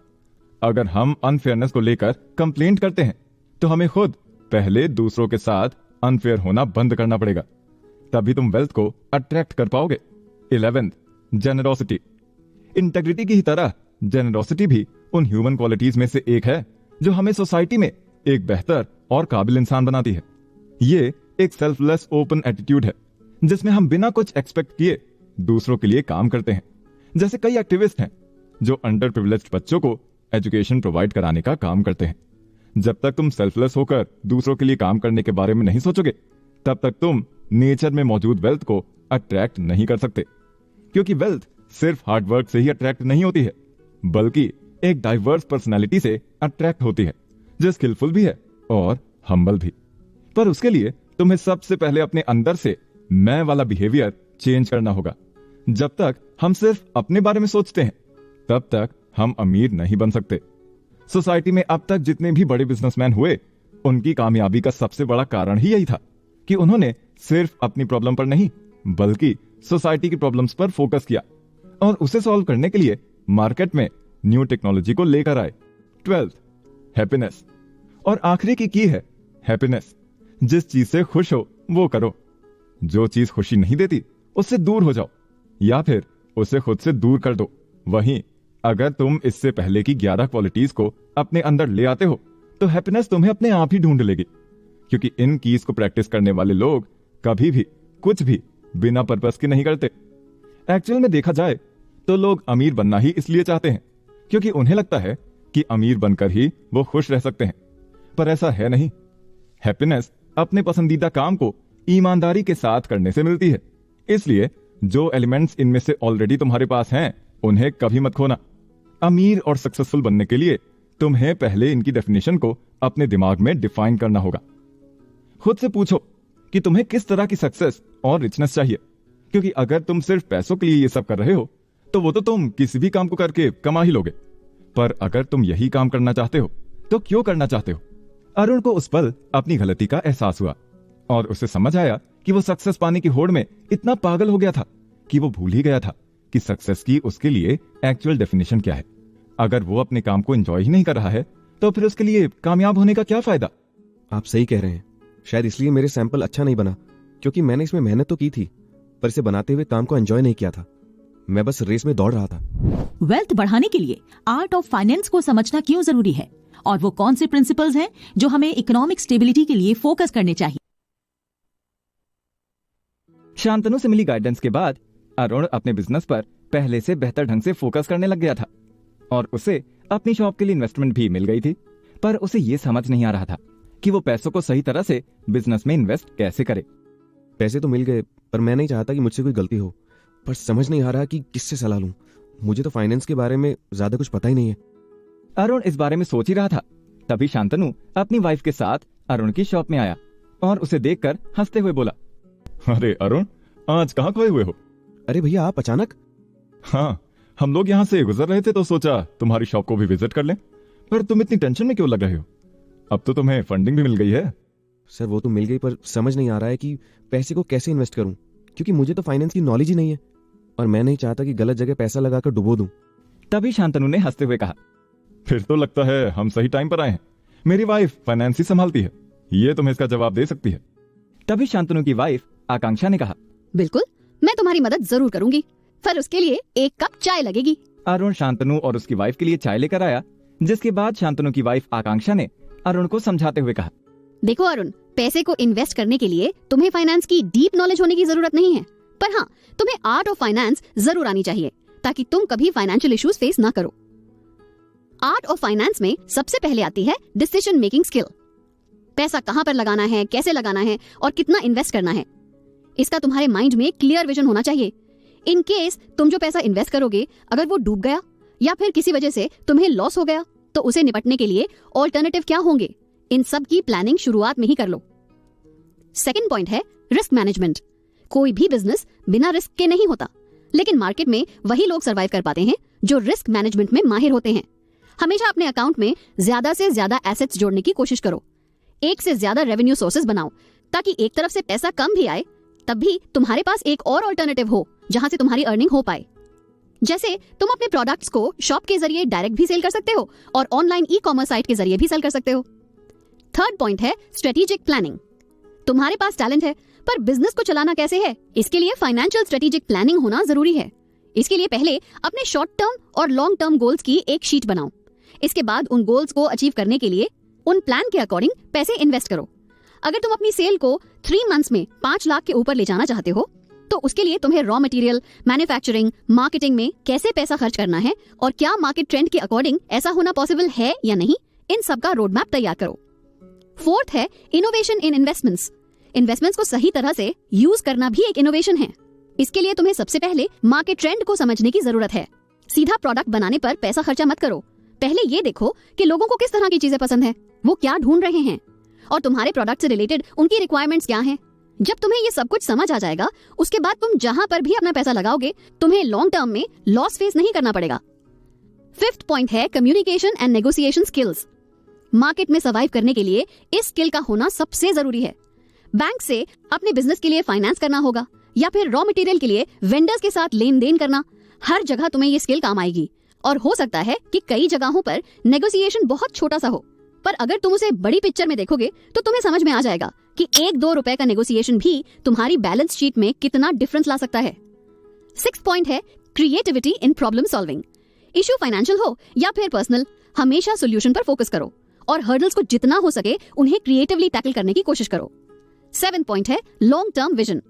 अगर हम अनफेयरनेस को लेकर कंप्लेंट करते हैं तो हमें खुद पहले दूसरों के साथ अनफेयर होना बंद करना पड़ेगा, तभी तुम वेल्थ को अट्रैक्ट कर पाओगे। 11th, generosity. इंटेग्रिटी की ही तरह जेनरोसिटी भी उन ह्यूमन क्वालिटीज में से एक है जो हमें सोसाइटी में एक बेहतर और काबिल इंसान बनाती है। ये एक सेल्फलेस ओपन एटीट्यूड है जिसमें हम बिना कुछ एक्सपेक्ट किए दूसरों के लिए काम करते हैं। जैसे कई एक्टिविस्ट हैं जो अंडर प्रिविलेज्ड बच्चों को एजुकेशन प्रोवाइड कराने का काम करते हैं। जब तक तुम सेल्फलेस होकर दूसरों के लिए काम करने के बारे में नहीं सोचोगे, तब तक तुम नेचर में मौजूद वेल्थ को अट्रैक्ट नहीं कर सकते, क्योंकि वेल्थ सिर्फ हार्डवर्क से ही अट्रैक्ट नहीं होती है, बल्कि एक डाइवर्स पर्सनालिटी से अट्रैक्ट होती है जो स्किलफुल भी है और हम्बल भी। पर उसके लिए तुम्हें सबसे पहले अपने अंदर से मैं वाला बिहेवियर चेंज करना होगा। जब तक हम सिर्फ अपने बारे में सोचते हैं, तब तक हम अमीर नहीं बन सकते। सोसाइटी में अब तक जितने भी बड़े बिजनेसमैन हुए, उनकी कामयाबी का सबसे बड़ा कारण ही यही था कि उन्होंने सिर्फ अपनी प्रॉब्लम पर नहीं, बल्कि सोसाइटी की प्रॉब्लम्स पर फोकस किया और उसे सॉल्व करने के लिए मार्केट में न्यू टेक्नोलॉजी को लेकर आए। 12th, happiness. और आखिरी की है हैप्पीनेस। जिस चीज से खुश हो वो करो। जो चीज खुशी नहीं देती उससे दूर हो जाओ, या फिर उसे खुद से दूर कर दो। वहीं अगर तुम इससे पहले की 11 क्वालिटीज को अपने अंदर ले आते हो तो हैप्पीनेस तुम्हें अपने आप ही ढूंढ लेगी, क्योंकि इन कीज को प्रैक्टिस करने वाले लोग कभी भी कुछ भी बिना पर्पस के नहीं करते। एक्चुअल में देखा जाए तो लोग अमीर बनना ही इसलिए चाहते हैं क्योंकि उन्हें लगता है कि अमीर बनकर ही वो खुश रह सकते हैं, पर ऐसा है नहीं। हैप्पीनेस अपने पसंदीदा काम को ईमानदारी के साथ करने से मिलती है। इसलिए जो एलिमेंट्स इनमें से ऑलरेडी तुम्हारे पास हैं, उन्हें कभी मत खोना। अमीर और सक्सेसफुल बनने के लिए तुम्हें पहले इनकी डेफिनेशन को अपने दिमाग में डिफाइन करना होगा। खुद से पूछो कि तुम्हें किस तरह की सक्सेस और रिचनेस चाहिए, क्योंकि अगर तुम सिर्फ पैसों के लिए ये सब कर रहे हो तो वो तो तुम किसी भी काम को करके कमा ही लोगे। पर अगर तुम यही काम करना चाहते हो तो क्यों करना चाहते हो? अरुण को उस पल अपनी गलती का एहसास हुआ और उसे समझ आया कि वो सक्सेस पाने की होड़ में इतना पागल हो गया था कि वो भूल ही गया था कि सक्सेस की उसके लिए एक्चुअल डेफिनेशन क्या है। अगर वो अपने काम को एंजॉय ही नहीं कर रहा है तो फिर उसके लिए कामयाब होने का क्या फायदा? आप सही कह रहे हैं। शायद इसलिए मेरे सैंपल अच्छा नहीं बना, क्योंकि मैंने इसमें मेहनत तो की थी, पर इसे बनाते हुए काम को एंजॉय नहीं किया था। मैं बस रेस में दौड़ रहा था। वेल्थ बढ़ाने के लिए आर्ट ऑफ फाइनेंस को समझना क्यों जरूरी है और वो कौन से प्रिंसिपल्स हैं जो हमें इकोनॉमिक स्टेबिलिटी के लिए फोकस करने चाहिए। शांतनु से मिली गाइडेंस के बाद अरुण अपने बिजनेस पर पहले से बेहतर ढंग से फोकस करने लग गया था और उसे अपनी शॉप के लिए इन्वेस्टमेंट भी मिल गई थी। पर उसे ये समझ नहीं आ रहा था कि वो पैसों को सही तरह से बिजनेस में इन्वेस्ट कैसे करे। पैसे तो मिल गए, पर मैं नहीं चाहता कि मुझसे कोई गलती हो, पर समझ नहीं आ रहा कि किससे सलाह लूं। मुझे तो फाइनेंस के बारे में ज्यादा कुछ पता ही नहीं है। अरुण इस बारे में सोच ही रहा था, तभी शांतनु अपनी वाइफ के साथ अरुण की शॉप में आया और उसे देखकर हंसते हुए बोला, अरे अरुण, आज कहाँ खोए हुए हो? अरे भैया, आप अचानक? हाँ, हम लोग यहाँ से गुजर रहे थे तो सोचा तुम्हारी शॉप को भी विजिट कर लें। पर तुम इतनी टेंशन में क्यों लग रहे हो? अब तो तुम्हें फंडिंग भी मिल गई है। सर, वो तो मिल गई, पर समझ नहीं आ रहा है कि पैसे को कैसे इन्वेस्ट करूं, क्योंकि मुझे तो फाइनेंस की नॉलेज ही नहीं है और मैं नहीं चाहता कि गलत जगह पैसा लगाकर डुबो दूं। तभी शांतनु ने हंसते हुए कहा, फिर तो लगता है हम सही टाइम पर आए हैं। मेरी वाइफ फाइनेंस ही संभालती है, ये तुम्हें इसका जवाब दे सकती है। तभी शांतनु की वाइफ आकांक्षा ने कहा, बिल्कुल, मैं तुम्हारी मदद जरूर करूंगी, पर उसके लिए 1 कप चाय लगेगी। अरुण शांतनु और उसकी वाइफ के लिए चाय लेकर आया, जिसके बाद शांतनु की वाइफ आकांक्षा ने अरुण को समझाते हुए कहा, देखो अरुण, पैसे को इन्वेस्ट करने के लिए तुम्हें फाइनेंस की डीप नॉलेज होने की जरूरत नहीं है, पर हाँ, तुम्हें आर्ट ऑफ फाइनेंस जरूर आनी चाहिए ताकि तुम कभी फाइनेंशियल इश्यूज फेस ना करो। आर्ट ऑफ फाइनेंस में सबसे पहले आती है डिसीजन मेकिंग स्किल। पैसा कहां पर लगाना है, कैसे लगाना है और कितना इन्वेस्ट करना है, इसका तुम्हारे माइंड में क्लियर विजन होना चाहिए। इन केस तुम जो पैसा इन्वेस्ट करोगे अगर वो डूब गया या फिर किसी वजह से तुम्हें लॉस हो गया तो उसे निपटने के लिए ऑल्टरनेटिव क्या होंगे, इन सब की प्लानिंग शुरुआत में ही कर लो। सेकंड पॉइंट है रिस्क मैनेजमेंट। कोई भी बिजनेस बिना रिस्क के नहीं होता। लेकिन मार्केट में वही लोग सर्वाइव कर पाते हैं जो रिस्क मैनेजमेंट में माहिर होते हैं। हमेशा अपने अकाउंट में ज्यादा से ज्यादा एसेट्स जोड़ने की कोशिश करो। एक से ज्यादा रेवेन्यू सोर्सेज बनाओ ताकि एक तरफ से पैसा कम भी आए तब भी तुम्हारे पास एक और ऑल्टरनेटिव हो जहां से तुम्हारी अर्निंग हो पाए। जैसे तुम अपने प्रोडक्ट्स को शॉप के जरिए डायरेक्ट भी सेल कर सकते हो और ऑनलाइन ई कॉमर्स साइट के जरिए भी सेल कर सकते हो। थर्ड पॉइंट है स्ट्रेटेजिक प्लानिंग। तुम्हारे पास टैलेंट है पर बिजनेस को चलाना कैसे है, इसके लिए फाइनेंशियल स्ट्रेटेजिक प्लानिंग होना जरूरी है। इसके लिए पहले अपने शॉर्ट टर्म और लॉन्ग टर्म गोल्स की एक शीट बनाओ। इसके बाद उन गोल्स को अचीव करने के लिए उन प्लान के अकॉर्डिंग पैसे इन्वेस्ट करो। अगर तुम अपनी सेल को 3 मंथ्स में 5 लाख के ऊपर ले जाना चाहते हो तो उसके लिए तुम्हें रॉ मटेरियल, मैन्युफैक्चरिंग, मार्केटिंग में कैसे पैसा खर्च करना है और क्या मार्केट ट्रेंड के अकॉर्डिंग ऐसा होना पॉसिबल है या नहीं, इन सब का रोड मैप तैयार करो। फोर्थ है इनोवेशन इन इन्वेस्टमेंट्स। इन्वेस्टमेंट्स को सही तरह से यूज करना भी एक इनोवेशन है। इसके लिए तुम्हें सबसे पहले मार्केट ट्रेंड को समझने की जरूरत है। सीधा प्रोडक्ट बनाने पर पैसा खर्चा मत करो। पहले ये देखो कि लोगों को किस तरह की चीजें पसंद है, वो क्या ढूंढ रहे हैं और तुम्हारे प्रोडक्ट से रिलेटेड उनकी रिक्वायरमेंट्स क्या हैं। जब तुम्हें ये सब कुछ समझ आ जाएगा उसके बाद तुम जहां पर भी अपना पैसा लगाओगे तुम्हें लॉन्ग टर्म में लॉस फेस नहीं करना पड़ेगा। फिफ्थ पॉइंट है communication and negotiation skills. Market में सर्वाइव करने के लिए इस स्किल का होना सबसे जरूरी है। बैंक से अपने बिजनेस के लिए फाइनेंस करना होगा या फिर रॉ मटेरियल के लिए वेंडर्स के साथ लेन देन करना, हर जगह तुम्हें ये स्किल काम आएगी। और हो सकता है कि कई जगहों पर नेगोशिएशन बहुत छोटा सा हो, पर अगर तुम उसे बड़ी पिक्चर में देखोगे तो तुम्हें समझ में आ जाएगा कि 1-2 रुपए का नेगोशिएशन भी तुम्हारी बैलेंस शीट में कितना डिफरेंस ला सकता है। 6th पॉइंट है creativity in problem solving. Issue financial हो या फिर पर्सनल, हमेशा सोल्यूशन पर फोकस करो और हर्डल्स को जितना हो सके उन्हें क्रिएटिवली टैकल करने की कोशिश करो। 7th पॉइंट है लॉन्ग टर्म विजन।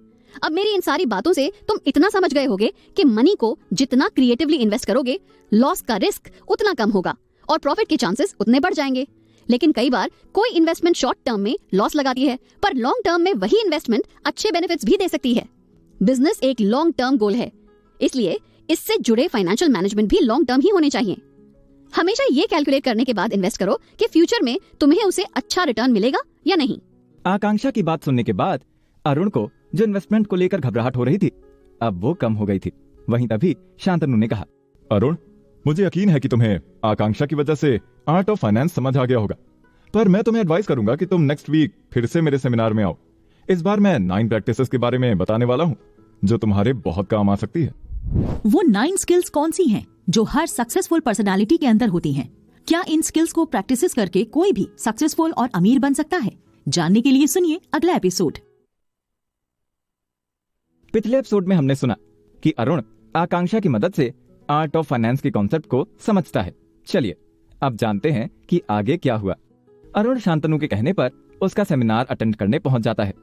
अब मेरी इन सारी बातों से तुम इतना समझ गए होगे कि मनी को जितना क्रिएटिवली इन्वेस्ट करोगे लॉस का रिस्क उतना कम होगा और प्रॉफिट के चांसेस उतने बढ़ जाएंगे। लेकिन कई बार कोई इन्वेस्टमेंट शॉर्ट टर्म में लॉस लगाती है पर लॉन्ग टर्म में वही इन्वेस्टमेंट अच्छे बेनिफिट्स भी दे सकती है। बिजनेस एक लॉन्ग टर्म गोल है, इसलिए इससे जुड़े फाइनेंशियल मैनेजमेंट भी लॉन्ग टर्म ही होने चाहिए। हमेशा ये कैलकुलेट करने के बाद इन्वेस्ट करो कि फ्यूचर में तुम्हें उसे अच्छा रिटर्न मिलेगा या नहीं। आकांक्षा की बात सुनने के बाद अरुण को जो इन्वेस्टमेंट को लेकर घबराहट हो रही थी अब वो कम हो गई थी। वहीं तभी शांतनु ने कहा, अरुण, मुझे यकीन है कि तुम्हें आकांक्षा की वजह से आर्ट ऑफ फाइनेंस समझ आ गया होगा, पर मैं तुम्हें एडवाइस करूंगा कि तुम नेक्स्ट वीक फिर से मेरे सेमिनार में आओ। इस बार मैं 9 प्रैक्टिसेस के बारे में बताने वाला हूँ जो तुम्हारे बहुत काम आ सकती है। वो 9 स्किल्स कौन सी हैं जो हर सक्सेसफुल पर्सनालिटी के अंदर होती हैं? क्या इन स्किल्स को प्रैक्टिस करके कोई भी सक्सेसफुल और अमीर बन सकता है? जानने के लिए सुनिए अगला एपिसोड। पिछले एपिसोड में हमने सुना कि अरुण आकांक्षा की मदद से आर्ट ऑफ फाइनेंस के कॉन्सेप्ट को समझता है। चलिए अब जानते हैं कि आगे क्या हुआ। अरुण शांतनु के कहने पर उसका सेमिनार अटेंड करने पहुंच जाता है,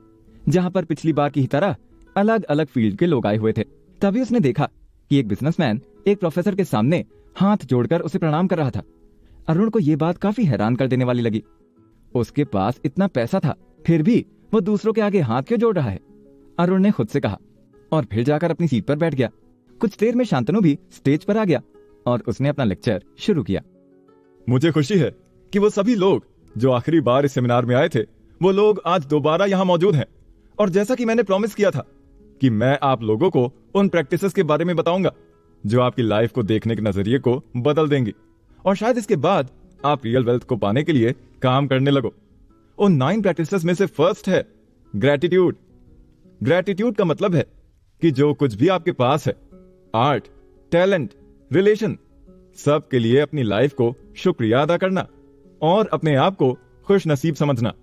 जहां पर पिछली बार की ही तरह अलग अलग फील्ड के लोग आए हुए थे। तभी उसने देखा कि एक बिजनेसमैन एक प्रोफेसर के सामने हाथ जोड़कर उसे प्रणाम कर रहा था। अरुण को यह बात काफी हैरान कर देने वाली लगी। उसके पास इतना पैसा था फिर भी वो दूसरों के आगे हाथ क्यों जोड़ रहा है? अरुण ने खुद से कहा और फिर जाकर अपनी सीट पर बैठ गया। कुछ देर में शांतनु भी स्टेज पर आ गया और उसने अपना लेक्चर शुरू किया। मुझे खुशी है कि वो सभी लोग जो आखिरी बार इस सेमिनार में आए थे वो लोग आज दोबारा यहाँ मौजूद हैं। और जैसा कि मैंने प्रॉमिस किया था कि मैं आप लोगों को उन प्रैक्टिसेस के बारे में बताऊंगा जो आपकी लाइफ को देखने के नजरिए को बदल देंगी और शायद इसके बाद आप रियल वेल्थ को पाने के लिए काम करने लगो। उन 9 प्रैक्टिसेस में से फर्स्ट है ग्रैटिट्यूड। ग्रैटिट्यूड का मतलब है कि जो कुछ भी आपके पास है, आर्ट, टैलेंट, रिलेशन, सब के लिए अपनी लाइफ को शुक्रिया अदा करना और अपने आप को खुश नसीब समझना।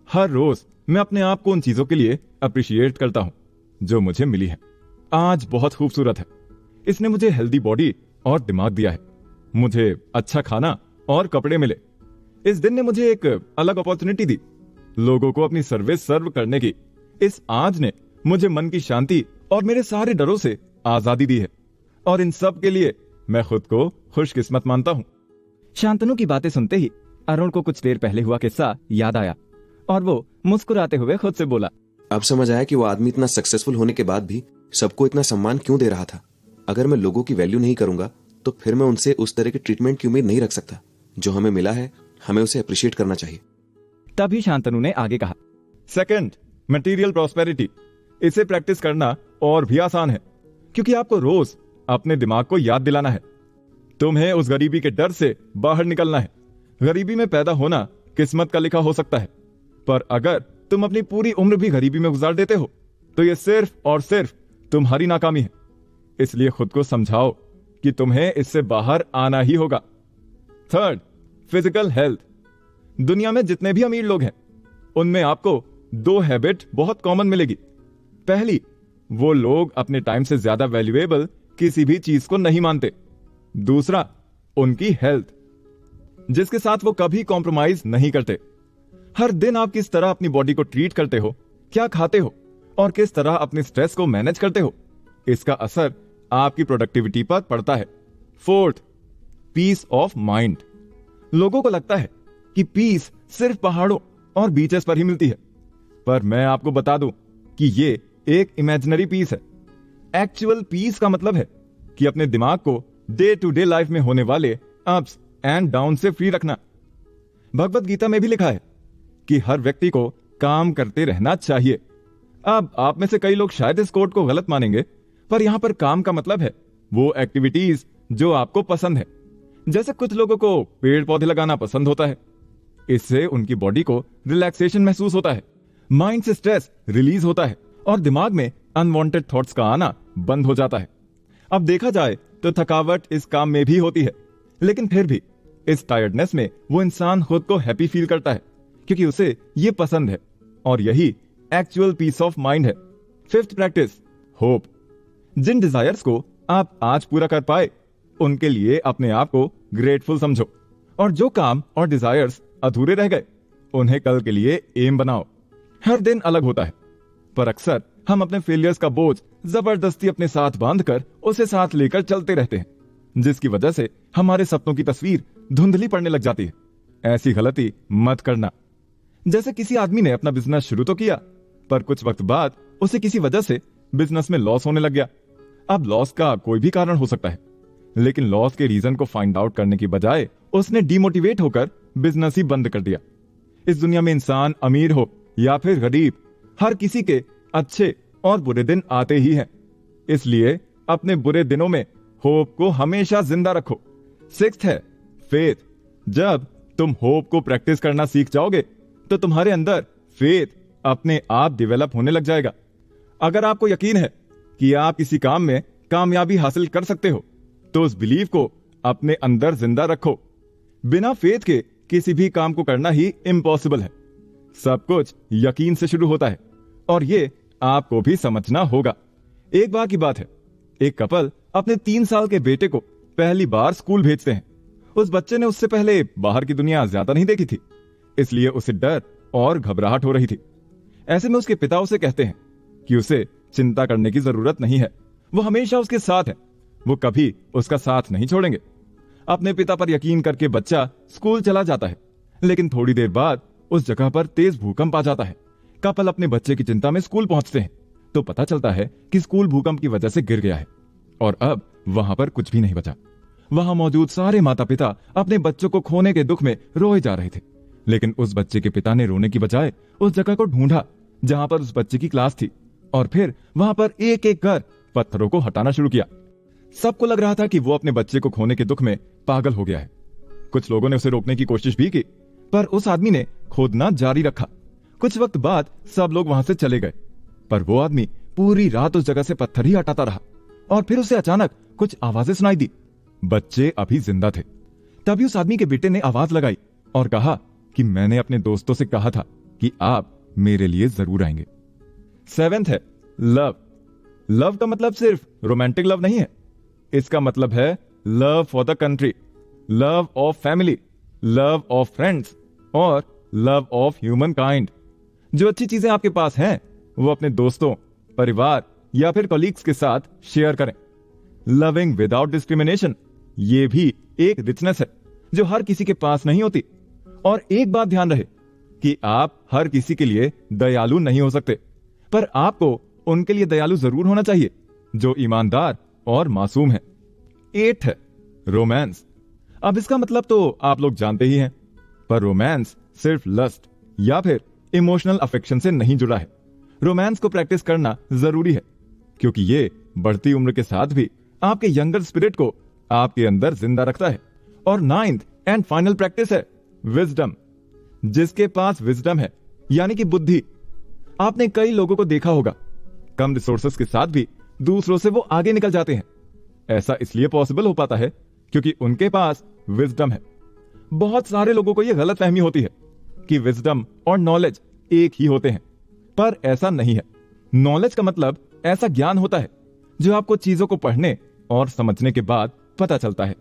हर रोज मैं अपने आप को उन चीजों के लिए अप्रिशिएट करता हूं जो मुझे मिली है। आज बहुत खूबसूरत है, इसने मुझे हेल्दी बॉडी और दिमाग दिया है। मुझे अच्छा खाना और कपड़े मिले। इस दिन ने मुझे एक अलग अपॉर्चुनिटी दी, लोगों को अपनी सर्विस सर्व करने की। इस आज ने मुझे मन की शांति और मेरे सारे डरों से आजादी दी है और इन सब के लिए मैं खुद को खुशकिस्मत मानता हूं। शांतनु की बातें सुनते ही अरुण को कुछ देर पहले हुआ किस्सा याद आया और वो मुस्कुराते हुए खुद से बोला, अब समझ आया कि वो आदमी इतना सक्सेसफुल होने के बाद भी सबको इतना सम्मान क्यों दे रहा था। अगर मैं लोगों की वैल्यू नहीं करूंगा तो फिर मैं उनसे उस तरह के ट्रीटमेंट की उम्मीद नहीं रख सकता। जो हमें मिला है हमें उसे अप्रिशिएट करना चाहिए। तभी शांतनु ने आगे कहा, सेकंड, मटेरियल प्रॉस्पेरिटी। इसे प्रैक्टिस करना और भी आसान है। क्योंकि आपको रोज अपने दिमाग को याद दिलाना है। तुम्हें उस गरीबी के डर से बाहर निकलना है। गरीबी में पैदा होना किस्मत का लिखा हो सकता है, पर अगर तुम अपनी पूरी उम्र भी गरीबी में गुजार देते हो तो यह सिर्फ और सिर्फ तुम्हारी नाकामी है। इसलिए खुद को समझाओ कि तुम्हें इससे बाहर आना ही होगा। Third, physical health. दुनिया में जितने भी अमीर लोग हैं उनमें आपको 2 हैबिट बहुत कॉमन मिलेगी। पहली, वो लोग अपने टाइम से ज्यादा वैल्यूएबल किसी भी चीज को नहीं मानते। दूसरा, उनकी हेल्थ, जिसके साथ वो कभी कॉम्प्रोमाइज नहीं करते। हर दिन आप किस तरह अपनी बॉडी को ट्रीट करते हो, क्या खाते हो और किस तरह अपने स्ट्रेस को मैनेज करते हो, इसका असर आपकी प्रोडक्टिविटी पर पड़ता है। Fourth, piece of mind. लोगों को लगता है कि पीस सिर्फ पहाड़ों और बीचेस पर ही मिलती है, पर मैं आपको बता दूं कि ये एक इमेजिनरी पीस है। एक्चुअल पीस का मतलब है कि अपने दिमाग को डे टू डे लाइफ में होने वाले अप्स एंड डाउन से फ्री रखना। भगवत गीता में भी लिखा है कि हर व्यक्ति को काम करते रहना चाहिए। अब आप में से कई लोग शायद इस कोट को गलत मानेंगे, पर यहां पर काम का मतलब है वो एक्टिविटीज जो आपको पसंद है। जैसे कुछ लोगों को पेड़ पौधे लगाना पसंद होता है, इससे उनकी बॉडी को रिलैक्सेशन महसूस होता है, माइंड से स्ट्रेस रिलीज होता है और दिमाग में अनवांटेड थॉट्स का आना बंद हो जाता है। अब देखा जाए तो थकावट इस काम में भी होती है, लेकिन फिर भी इस टायर्डनेस में वो इंसान खुद को हैप्पी फील करता है क्योंकि उसे ये पसंद है, और यही एक्चुअल पीस ऑफ माइंड है। Fifth practice, hope. जिन डिजायर्स को आप आज पूरा कर पाए उनके लिए अपने आप को ग्रेटफुल समझो, और जो काम और डिजायर्स अधूरे रह गए उन्हें कल के लिए एम बनाओ। हर दिन अलग होता है, पर अक्सर हम अपने फेलियर्स का बोझ जबरदस्ती अपने साथ बांधकर उसे साथ लेकर चलते रहते हैं, जिसकी वजह से हमारे सपनों की तस्वीर धुंधली पड़ने लग जाती है। ऐसी गलती मत करना। जैसे किसी आदमी ने अपना बिजनेस शुरू तो किया, पर कुछ वक्त बाद उसे किसी वजह से बिजनेस में लॉस होने लग गया। अब लॉस का कोई भी कारण हो सकता है, लेकिन लॉस के रीजन को फाइंड आउट करने की बजाय उसने डिमोटिवेट होकर बिजनेस ही बंद कर दिया। इस दुनिया में इंसान अमीर हो या फिर गरीब, हर किसी के अच्छे और बुरे दिन आते ही हैं। इसलिए अपने बुरे दिनों में होप को हमेशा जिंदा रखो। सिक्स्थ है फेथ। जब तुम होप को प्रैक्टिस करना सीख जाओगे तो तुम्हारे अंदर फेथ अपने आप डेवलप होने लग जाएगा। अगर आपको यकीन है कि आप किसी काम में कामयाबी हासिल कर सकते हो तो उस बिलीव को अपने अंदर जिंदा रखो। बिना फेथ के किसी भी काम को करना ही इम्पॉसिबल है। सब कुछ यकीन से शुरू होता है, और ये आपको भी समझना होगा। एक बार की बात है, एक कपल अपने 3 साल के बेटे को पहली बार स्कूल भेजते हैं। उस बच्चे ने उससे पहले बाहर की दुनिया ज्यादा नहीं देखी थी, इसलिए उसे डर और घबराहट हो रही थी। ऐसे में उसके पिता उसे कहते हैं कि उसे चिंता करने की जरूरत नहीं है, वो हमेशा उसके साथ है, वो कभी उसका साथ नहीं छोड़ेंगे। अपने पिता पर यकीन करके बच्चा स्कूल चला जाता है, लेकिन थोड़ी देर बाद उस जगह पर तेज भूकंप आ जाता है। कपल अपने बच्चे की चिंता में स्कूल पहुंचते हैं तो पता चलता है कि स्कूल भूकंप की वजह से गिर गया है और अब वहां पर कुछ भी नहीं बचा। वहां मौजूद सारे माता पिता अपने बच्चों को खोने के दुख में रोए जा रहे थे, लेकिन उस बच्चे के पिता ने रोने की बजाय उस जगह को ढूंढा जहां पर उस बच्चे की क्लास थी, और फिर वहां पर एक एक कर पत्थरों को हटाना शुरू किया। सबको लग रहा था कि वो अपने बच्चे को खोने के दुख में पागल हो गया है। कुछ लोगों ने उसे रोकने की कोशिश भी की, पर उस आदमी ने खोदना जारी रखा। कुछ वक्त बाद सब लोग वहां से चले गए, पर वो आदमी पूरी रात उस जगह से पत्थर ही हटाता रहा, और फिर उसे अचानक कुछ आवाजें सुनाई दी। बच्चे अभी जिंदा थे। तभी उस आदमी के बेटे ने आवाज लगाई और कहा कि मैंने अपने दोस्तों से कहा था कि आप मेरे लिए जरूर आएंगे। 7th है लव। लव का मतलब सिर्फ रोमांटिक लव नहीं है, इसका मतलब है love for the country, love of family, love of friends और लव ऑफ ह्यूमन काइंड। जो अच्छी चीजें आपके पास हैं वो अपने दोस्तों, परिवार या फिर कॉलीग्स के साथ शेयर करें। लविंग विदाउट डिस्क्रिमिनेशन, ये भी एक रिचनेस है जो हर किसी के पास नहीं होती। और एक बात ध्यान रहे कि आप हर किसी के लिए दयालु नहीं हो सकते, पर आपको उनके लिए दयालु जरूर होना चाहिए जो ईमानदार और मासूम है। 8th है रोमांस। अब इसका मतलब तो आप लोग जानते ही हैं, पर रोमांस सिर्फ लस्ट या फिर इमोशनल अफेक्शन से नहीं जुड़ा है। रोमांस को प्रैक्टिस करना जरूरी है क्योंकि ये बढ़ती उम्र के साथ भी आपके यंगर स्पिरिट को आपके अंदर जिंदा रखता है। और 9th एंड फाइनल प्रैक्टिस है विजडम। जिसके पास विजडम है यानी कि बुद्धि, आपने कई लोगों को देखा होगा कम रिसोर्सेस के साथ भी दूसरों से वो आगे निकल जाते हैं। ऐसा इसलिए पॉसिबल हो पाता है क्योंकि उनके पास विजडम है। बहुत सारे लोगों को यह गलतफहमी होती है कि विजडम और नॉलेज एक ही होते हैं, पर ऐसा नहीं है। नॉलेज का मतलब ऐसा ज्ञान होता है जो आपको चीजों को पढ़ने और समझने के बाद पता चलता है।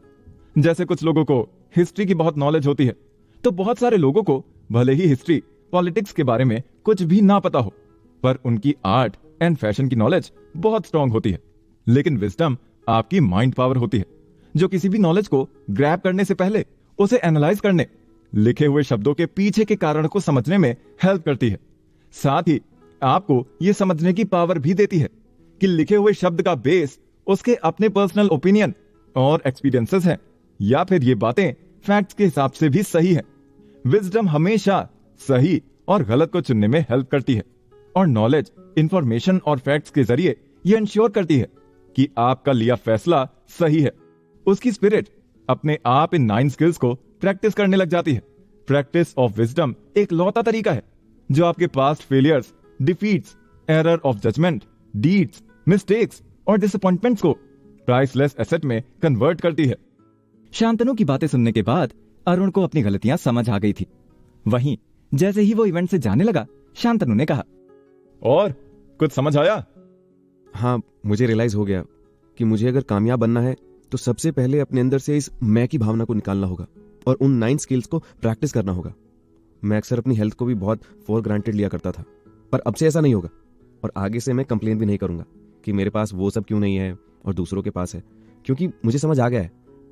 जैसे कुछ लोगों को हिस्ट्री की बहुत नॉलेज होती है, तो बहुत सारे लोगों को भले ही हिस्ट्री पॉलिटिक्स के बारे में कुछ भी ना पता हो, पर उनकी आर्ट एंड फैशन की नॉलेज बहुत स्ट्रांग होती है। लेकिन विजडम आपकी माइंड पावर होती है जो किसी भी नॉलेज को ग्रैब करने से पहले उसे एनालाइज करने, लिखे हुए शब्दों के पीछे के कारण को समझने में हेल्प करती है। साथ ही आपको यह समझने की पावर भी देती है कि लिखे हुए शब्द का बेस उसके अपने पर्सनल ओपिनियन और एक्सपीरियंसेस हैं या फिर ये बातें फैक्ट्स के हिसाब से भी सही है। विजडम हमेशा सही और गलत को चुनने में हेल्प करती है, और नॉलेज, इंफॉर्मेशन और फैक्ट्स के जरिए यह इंश्योर करती है कि आपका लिया फैसला सही है। उसकी स्पिरिट अपने आप इन 9 स्किल्स को प्रैक्टिस करने लग जाती है। प्रैक्टिस ऑफ विजडम एक लौता तरीका है जो आपके past failures, defeats, error of judgement, deeds, mistakes और डिसअपॉइंटमेंट्स को प्राइसलेस एसेट में कन्वर्ट करती है। शांतनु की बातें सुनने के बाद अरुण को अपनी गलतियां समझ आ गई थी। वहीं जैसे ही वो इवेंट से जाने लगा, शांतनु ने कहा, और कुछ समझ आया? हाँ, मुझे रियलाइज हो गया कि मुझे अगर कामयाब बनना है तो सबसे पहले अपने अंदर से इस मैं की भावना को निकालना होगा और उन 9 स्किल्स को प्रैक्टिस करना होगा। मैं अक्सर अपनी हेल्थ को भी बहुत फॉर ग्रांटेड लिया करता था, पर अब से ऐसा नहीं होगा और आगे से मैं कंप्लेन भी नहीं करूंगा कि मेरे पास वो सब क्यों नहीं है और दूसरों के पास है, क्योंकि मुझे समझ आ गया है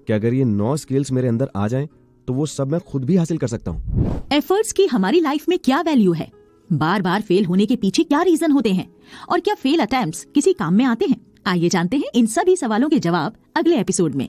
कि अगर ये 9 स्किल्स मेरे अंदर आ जाएं तो वो सब मैं खुद भी हासिल कर सकता हूँ। एफर्ट्स की हमारी लाइफ में क्या वैल्यू है? बार बार फेल होने के पीछे क्या रीजन होते हैं? और क्या फेल अटेम्प्ट्स किसी काम में आते हैं? आइए जानते हैं इन सभी सवालों के जवाब अगले एपिसोड में।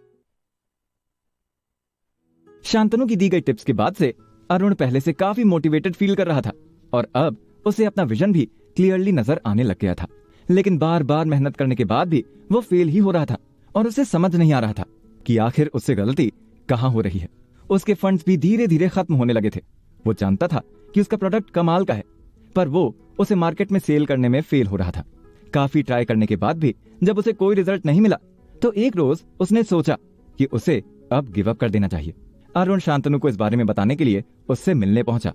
शांतनु की दी गई टिप्स के बाद से अरुण पहले से काफी मोटिवेटेड फील कर रहा था और अब उसे अपना विजन भी क्लियरली नजर आने लग गया था। लेकिन बार बार मेहनत करने के बाद भी वो फेल ही हो रहा था और उसे समझ नहीं आ रहा था कि आखिर उससे गलती कहाँ हो रही है। उसके फंड्स भी धीरे धीरे खत्म होने लगे थे। वो जानता था कि उसका प्रोडक्ट कमाल का है, पर वो उसे मार्केट में सेल करने में फेल हो रहा था। काफी ट्राई करने के बाद भी जब उसे कोई रिजल्ट नहीं मिला तो एक रोज उसने सोचा कि उसे अब गिव अप कर देना चाहिए। अरुण शांतनु को इस बारे में बताने के लिए उससे मिलने पहुंचा।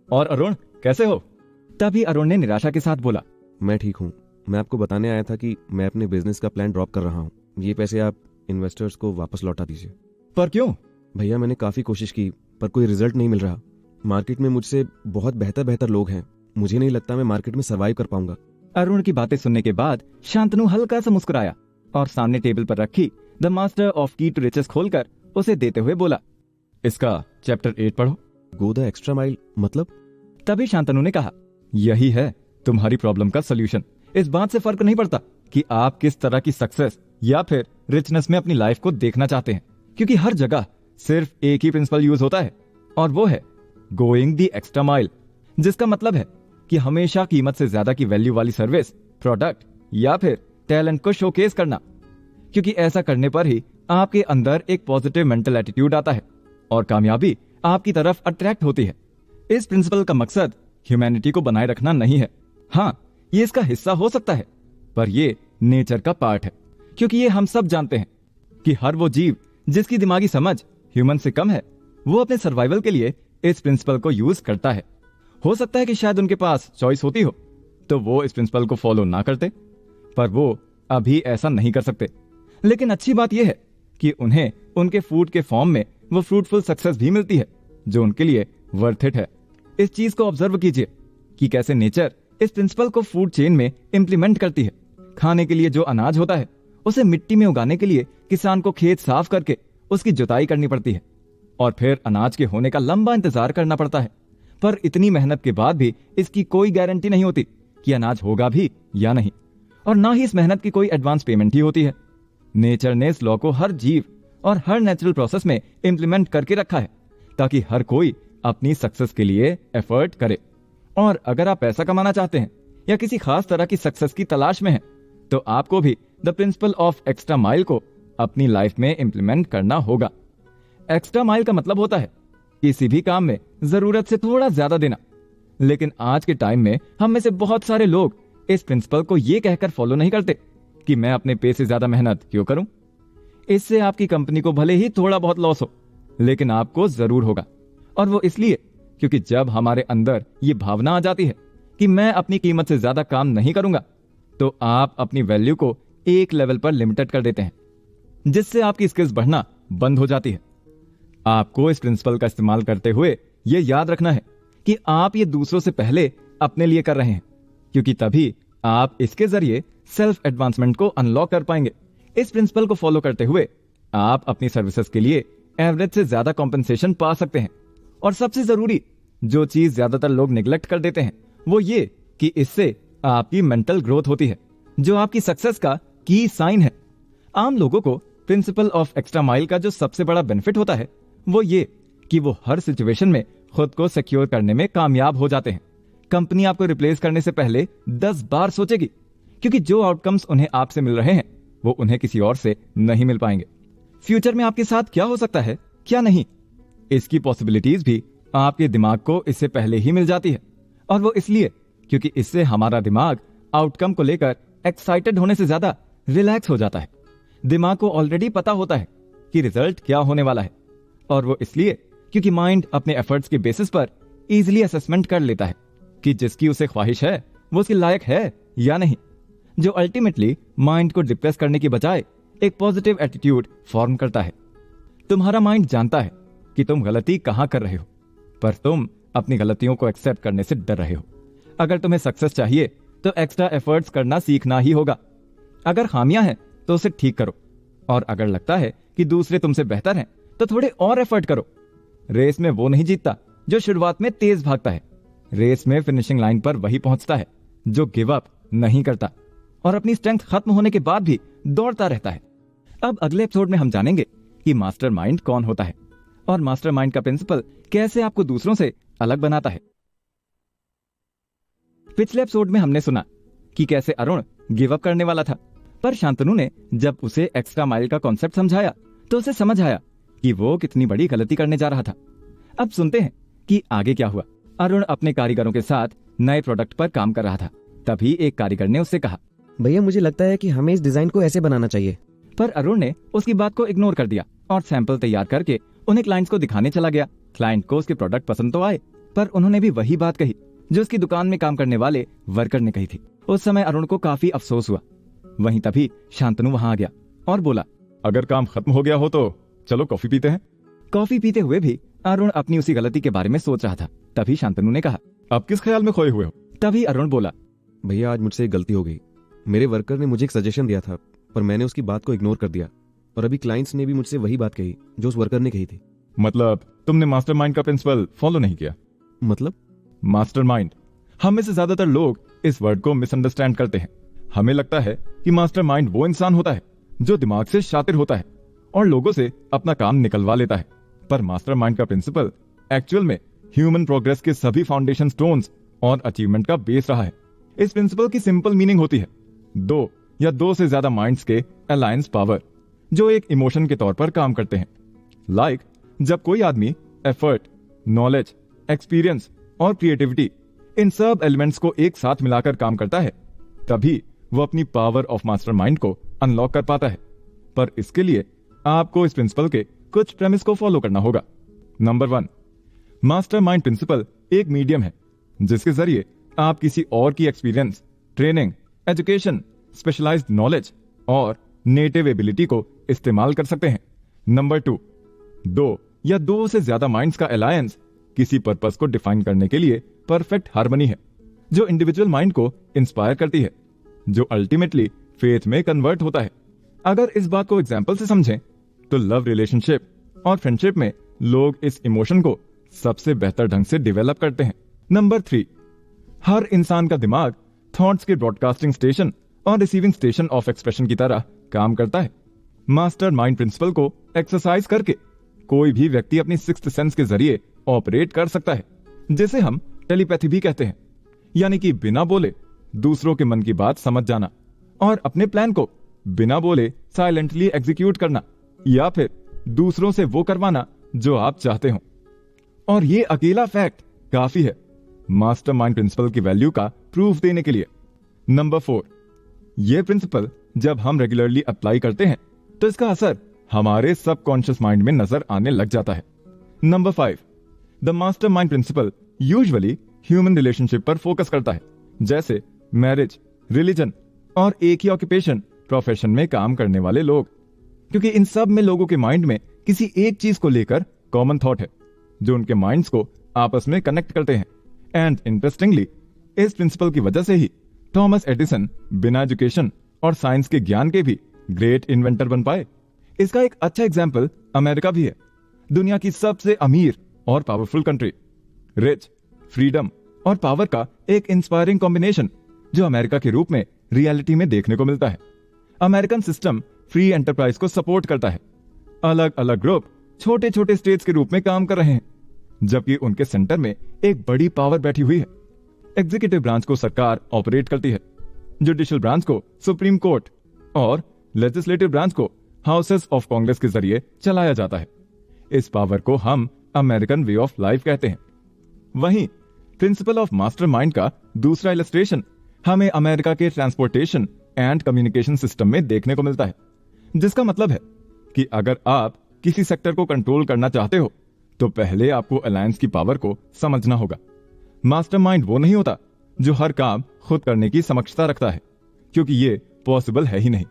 और अरुण, कैसे हो? तभी अरुण ने निराशा के साथ बोला, मैं ठीक हूँ। मैं आपको बताने आया था कि मैं अपने बिजनेस का प्लान ड्रॉप कर रहा हूँ। ये पैसे आप इन्वेस्टर्स को वापस लौटा दीजिए। पर क्यों? भैया, मैंने काफी कोशिश की पर कोई रिजल्ट नहीं मिल रहा। मार्केट में मुझसे बहुत बेहतर लोग हैं। मुझे नहीं लगता मैं मार्केट में सर्वाइव कर पाऊंगा। अरुण की बातें सुनने के बाद शांतनु हल्का सा मुस्कुराया और सामने टेबल पर रखी द मास्टर ऑफ की टू रिचेस खोलकर उसे देते हुए बोला, इसका चैप्टर 8 पढ़ो। गो द एक्स्ट्रा माइल मतलब? तभी शांतनु ने कहा, यही है तुम्हारी प्रॉब्लम का सोल्यूशन। इस बात से फर्क नहीं पड़ता कि आप किस तरह की सक्सेस या फिर रिचनेस में अपनी लाइफ को देखना चाहते हैं, क्योंकि हर जगह सिर्फ एक ही प्रिंसिपल यूज होता है और वो है गोइंग द एक्स्ट्रा माइल, जिसका मतलब है कि हमेशा कीमत से ज्यादा की वैल्यू वाली सर्विस, प्रोडक्ट या फिर टैलेंट को शोकेस करना, क्योंकि ऐसा करने पर ही आपके अंदर एक पॉजिटिव मेंटल एटीट्यूड आता है और कामयाबी आपकी तरफ अट्रैक्ट होती है। इस प्रिंसिपल का मकसद ह्यूमैनिटी को बनाए रखना नहीं है। हाँ, ये इसका हिस्सा हो सकता है, पर ये नेचर का पार्ट है, क्योंकि ये हम सब जानते हैं कि हर वो जीव जिसकी दिमागी समझ ह्यूमन से कम है, वो अपने सर्वाइवल के लिए इस प्रिंसिपल को यूज करता है। हो सकता है कि शायद उनके पास चॉइस होती हो तो वो इस प्रिंसिपल को फॉलो ना करते, पर वो अभी ऐसा नहीं कर सकते। लेकिन अच्छी बात यह है कि उन्हें उनके फूड के फॉर्म में वो फ्रूटफुल सक्सेस भी मिलती है जो उनके लिए वर्थ इट है। इस चीज को ऑब्जर्व कीजिए कि कैसे नेचर इस प्रिंसिपल को फूड चेन में इंप्लीमेंट करती है। खाने के लिए जो अनाज होता है उसे मिट्टी में उगाने के लिए किसान को खेत साफ करके उसकी जुताई करनी पड़ती है और फिर अनाज के होने का लंबा इंतजार करना पड़ता है। पर इतनी मेहनत के बाद भी इसकी कोई गारंटी नहीं होती कि अनाज होगा भी या नहीं, और ना ही इस मेहनत की कोई एडवांस पेमेंट ही होती है। नेचर ने इस लॉ को हर जीव और हर नेचुरल प्रोसेस में इंप्लीमेंट करके रखा है ताकि हर कोई अपनी सक्सेस के लिए एफर्ट करे। और अगर आप पैसा कमाना चाहते हैं या किसी खास तरह की सक्सेस की तलाश में हैं, तो आपको भी the principle of extra mile को अपनी लाइफ में इंप्लीमेंट करना होगा। एक्स्ट्रा माइल का मतलब होता है किसी भी काम में जरूरत से थोड़ा ज्यादा देना। लेकिन आज के टाइम में हम में से बहुत सारे लोग इस प्रिंसिपल को यह कहकर फॉलो नहीं करते कि मैं अपने पे से ज्यादा मेहनत क्यों करूं। इससे आपकी कंपनी को भले ही थोड़ा बहुत लॉस हो, लेकिन आपको जरूर होगा। और वो इसलिए क्योंकि जब हमारे अंदर ये भावना आ जाती है कि मैं अपनी कीमत से ज्यादा काम नहीं करूंगा, तो आप अपनी वैल्यू को एक लेवल पर लिमिटेड कर देते हैं, जिससे आपकी स्किल्स बढ़ना बंद हो जाती है। आपको इस प्रिंसिपल का इस्तेमाल करते हुए यह याद रखना है कि आप ये दूसरों से पहले अपने लिए कर रहे हैं, क्योंकि तभी आप इसके जरिए सेल्फ एडवांसमेंट को अनलॉक कर पाएंगे। इस प्रिंसिपल को फॉलो करते हुए आप अपनी सर्विसेज के लिए एवरेज से ज्यादा कॉम्पेंसेशन पा सकते हैं। और सबसे जरूरी जो चीज ज्यादातर लोग निगलेक्ट कर देते हैं वो ये कि इससे आपकी मेंटल ग्रोथ होती है, जो आपकी सक्सेस का की साइन है। आम लोगों को प्रिंसिपल ऑफ एक्स्ट्रा माइल का जो सबसे बड़ा बेनिफिट होता है वो ये कि वो हर सिचुएशन में खुद को सिक्योर करने में कामयाब हो जाते हैं। कंपनी आपको रिप्लेस करने से पहले 10 बार सोचेगी, क्योंकि जो आउटकम्स उन्हें आपसे मिल रहे हैं वो उन्हें किसी और से नहीं मिल पाएंगे। फ्यूचर में आपके साथ क्या हो सकता है, क्या नहीं, इसकी पॉसिबिलिटीज भी आपके दिमाग को इससे पहले ही मिल जाती है। और वो इसलिए क्योंकि इससे हमारा दिमाग आउटकम को लेकर एक्साइटेड होने से ज्यादा रिलैक्स हो जाता है। दिमाग को ऑलरेडी पता होता है कि रिजल्ट क्या होने वाला है। और वो इसलिए क्योंकि माइंड अपने एफर्ट्स के बेसिस पर इजीली असेसमेंट कर लेता है कि जिसकी उसे ख्वाहिश है वो उसके लायक है या नहीं, जो अल्टीमेटली माइंड को डिप्रेस करने की बजाय एक पॉजिटिव एटीट्यूड फॉर्म करता है। तुम्हारा माइंड जानता है कि तुम गलती कहां कर रहे हो, पर तुम अपनी गलतियों को एक्सेप्ट करने से डर रहे हो। अगर तुम्हें सक्सेस चाहिए तो एक्स्ट्रा एफर्ट्स करना सीखना ही होगा। अगर खामियां हैं तो उसे ठीक करो, और अगर लगता है कि दूसरे तुमसे बेहतर हैं तो थोड़े और एफर्ट करो। रेस में वो नहीं जीतता जो शुरुआत में तेज भागता है, रेस में फिनिशिंग लाइन पर वही पहुंचता है जो गिव अप नहीं करता और अपनी स्ट्रेंथ खत्म होने के बाद भी दौड़ता रहता है। अब अगले एपिसोड में हम जानेंगे कि मास्टरमाइंड कौन होता है और मास्टरमाइंड का प्रिंसिपल कैसे आपको दूसरों से अलग बनाता है। पिछले एपिसोड में हमने सुना कि कैसे अरुण गिव अप करने वाला था, पर शांतनु ने जब उसे एक्स्ट्रा माइल का कॉन्सेप्ट समझाया तो उसे समझ आया कि वो कितनी बड़ी गलती करने जा रहा था। अब सुनते हैं कि आगे क्या हुआ। अरुण अपने कारीगरों के साथ नए प्रोडक्ट पर काम कर रहा था। तभी एक कारीगर ने उससे कहा, भैया मुझे लगता है कि हमें इस डिजाइन को ऐसे बनाना चाहिए। पर अरुण ने उसकी बात को इग्नोर कर दिया और सैंपल तैयार करके उन्हें क्लाइंट्स को दिखाने चला गया। क्लाइंट को उसके प्रोडक्ट पसंद तो आए, पर उन्होंने भी वही बात कही जो उसकी दुकान में काम करने वाले वर्कर ने कही थी। उस समय अरुण को काफी अफसोस हुआ। वहीं तभी शांतनु वहां आ गया और बोला, अगर काम खत्म हो गया हो तो चलो कॉफी पीते हैं। कॉफी पीते हुए भी अरुण अपनी उसी गलती के बारे में सोच रहा था। तभी शांतनु ने कहा, आप किस ख्याल में खोए हुए हो? तभी अरुण बोला, भैया आज मुझसे एक गलती हो गई। मेरे वर्कर ने मुझे एक सजेशन दिया था, पर मैंने उसकी बात को इग्नोर कर दिया, और अभी क्लाइंट्स ने भी मुझसे वही बात कही जो उस वर्कर ने कही थी। मतलब तुमने मास्टरमाइंड का प्रिंसिपल फॉलो नहीं किया? मतलब? मास्टरमाइंड, हम में से ज्यादातर लोग इस वर्ड को मिसअंडरस्टैंड करते हैं। हमें लगता है कि मास्टरमाइंड वो इंसान होता है जो दिमाग से शातिर होता है और लोगों से अपना काम निकलवा लेता है। पर मास्टरमाइंड का प्रिंसिपल एक्चुअल में ह्यूमन प्रोग्रेस के सभी फाउंडेशन स्टोन्स और अचीवमेंट का बेस रहा है। इस प्रिंसिपल की सिंपल मीनिंग होती है दो या दो से ज्यादा माइंड्स के अलायंस पावर, जो एक इमोशन के तौर पर काम करते हैं। लाइक जब कोई आदमी एफर्ट, नॉलेज, एक्सपीरियंस और क्रिएटिविटी, इन सब एलिमेंट्स को एक साथ मिलाकर काम करता है, तभी वो अपनी पावर ऑफ मास्टरमाइंड को अनलॉक कर पाता है। पर इसके लिए आपको इस प्रिंसिपल के कुछ प्रेमिस को फॉलो करना होगा। नंबर 1, मास्टरमाइंड प्रिंसिपल एक मीडियम है जिसके जरिए आप किसी और की experience, training, education, specialized knowledge और नेटिव एबिलिटी को इस्तेमाल कर सकते हैं। नंबर 2, दो या दो से ज्यादा माइंड्स का अलायंस किसी पर्पस को डिफाइन करने के लिए परफेक्ट हार्मनी है, जो इंडिविजुअल माइंड को इंस्पायर करती है, जो अल्टीमेटली फेथ में कन्वर्ट होता है। अगर इस बात को एग्जाम्पल से समझें तो लव रिलेशनशिप और फ्रेंडशिप में लोग इस इमोशन को सबसे बेहतर ढंग से डेवलप करते हैं। नंबर 3, हर इंसान का दिमाग थॉट्स के ब्रॉडकास्टिंग स्टेशन और रिसीविंग स्टेशन ऑफ एक्सप्रेशन की तरह काम करता है। मास्टरमाइंड प्रिंसिपल को एक्सरसाइज करके कोई भी व्यक्ति अपनी सिक्स्थ सेंस के जरिए ऑपरेट कर सकता है, जिसे हम टेलीपैथी भी कहते हैं, यानी कि बिना बोले दूसरों के मन की बात समझ जाना और अपने प्लान को बिना बोले साइलेंटली एग्जीक्यूट करना, या फिर दूसरों से वो करवाना जो आप चाहते हो। और ये अकेला फैक्ट काफी है मास्टरमाइंड प्रिंसिपल की वैल्यू का प्रूफ देने के लिए। नंबर 4, ये प्रिंसिपल जब हम रेगुलरली अप्लाई करते हैं तो इसका असर हमारे सबकॉन्शियस माइंड में नजर आने लग जाता है। Number 5, the mastermind principle usually human relationship पर फोकस करता है, जैसे मैरिज, रिलीजन और एक ही ऑक्यूपेशन प्रोफेशन में काम करने वाले लोग, क्योंकि इन सब में लोगों के माइंड में किसी एक चीज को लेकर कॉमन थॉट है जो उनके माइंड्स को आपस में कनेक्ट करते हैं। एंड इंटरेस्टिंगली, इस प्रिंसिपल की वजह से ही थॉमस एडिसन बिना एजुकेशन और साइंस के ज्ञान के भी ग्रेट इन्वेंटर बन पाए। इसका एक अच्छा एग्जाम्पल अमेरिका भी है, दुनिया की सबसे अमीर और पावरफुल कंट्री। रिच, फ्रीडम और पावर का एक इंस्पायरिंग कॉम्बिनेशन जो अमेरिका के रूप में रियलिटी में देखने को मिलता है। अमेरिकन सिस्टम फ्री एंटरप्राइज को सपोर्ट करता है। अलग अलग ग्रुप छोटे छोटे स्टेट्स के रूप में काम कर रहे हैं, जबकि उनके सेंटर में एक बड़ी पावर बैठी हुई है। एग्जीक्यूटिव ब्रांच को सरकार ऑपरेट करती है, जुडिशियल ब्रांच को सुप्रीम कोर्ट और लेजिस्लेटिव ब्रांच को हाउसेस ऑफ कांग्रेस के जरिए चलाया जाता है। इस पावर को हम अमेरिकन वे ऑफ लाइफ कहते हैं। वहीं प्रिंसिपल ऑफ मास्टरमाइंड का दूसरा इलस्ट्रेशन हमें अमेरिका के ट्रांसपोर्टेशन एंड कम्युनिकेशन सिस्टम में देखने को मिलता है, जिसका मतलब है कि अगर आप किसी सेक्टर को कंट्रोल करना चाहते हो तो पहले आपको अलायंस की पावर को समझना होगा। मास्टरमाइंड वो नहीं होता जो हर काम खुद करने की समक्षता रखता है, क्योंकि ये पॉसिबल है ही नहीं।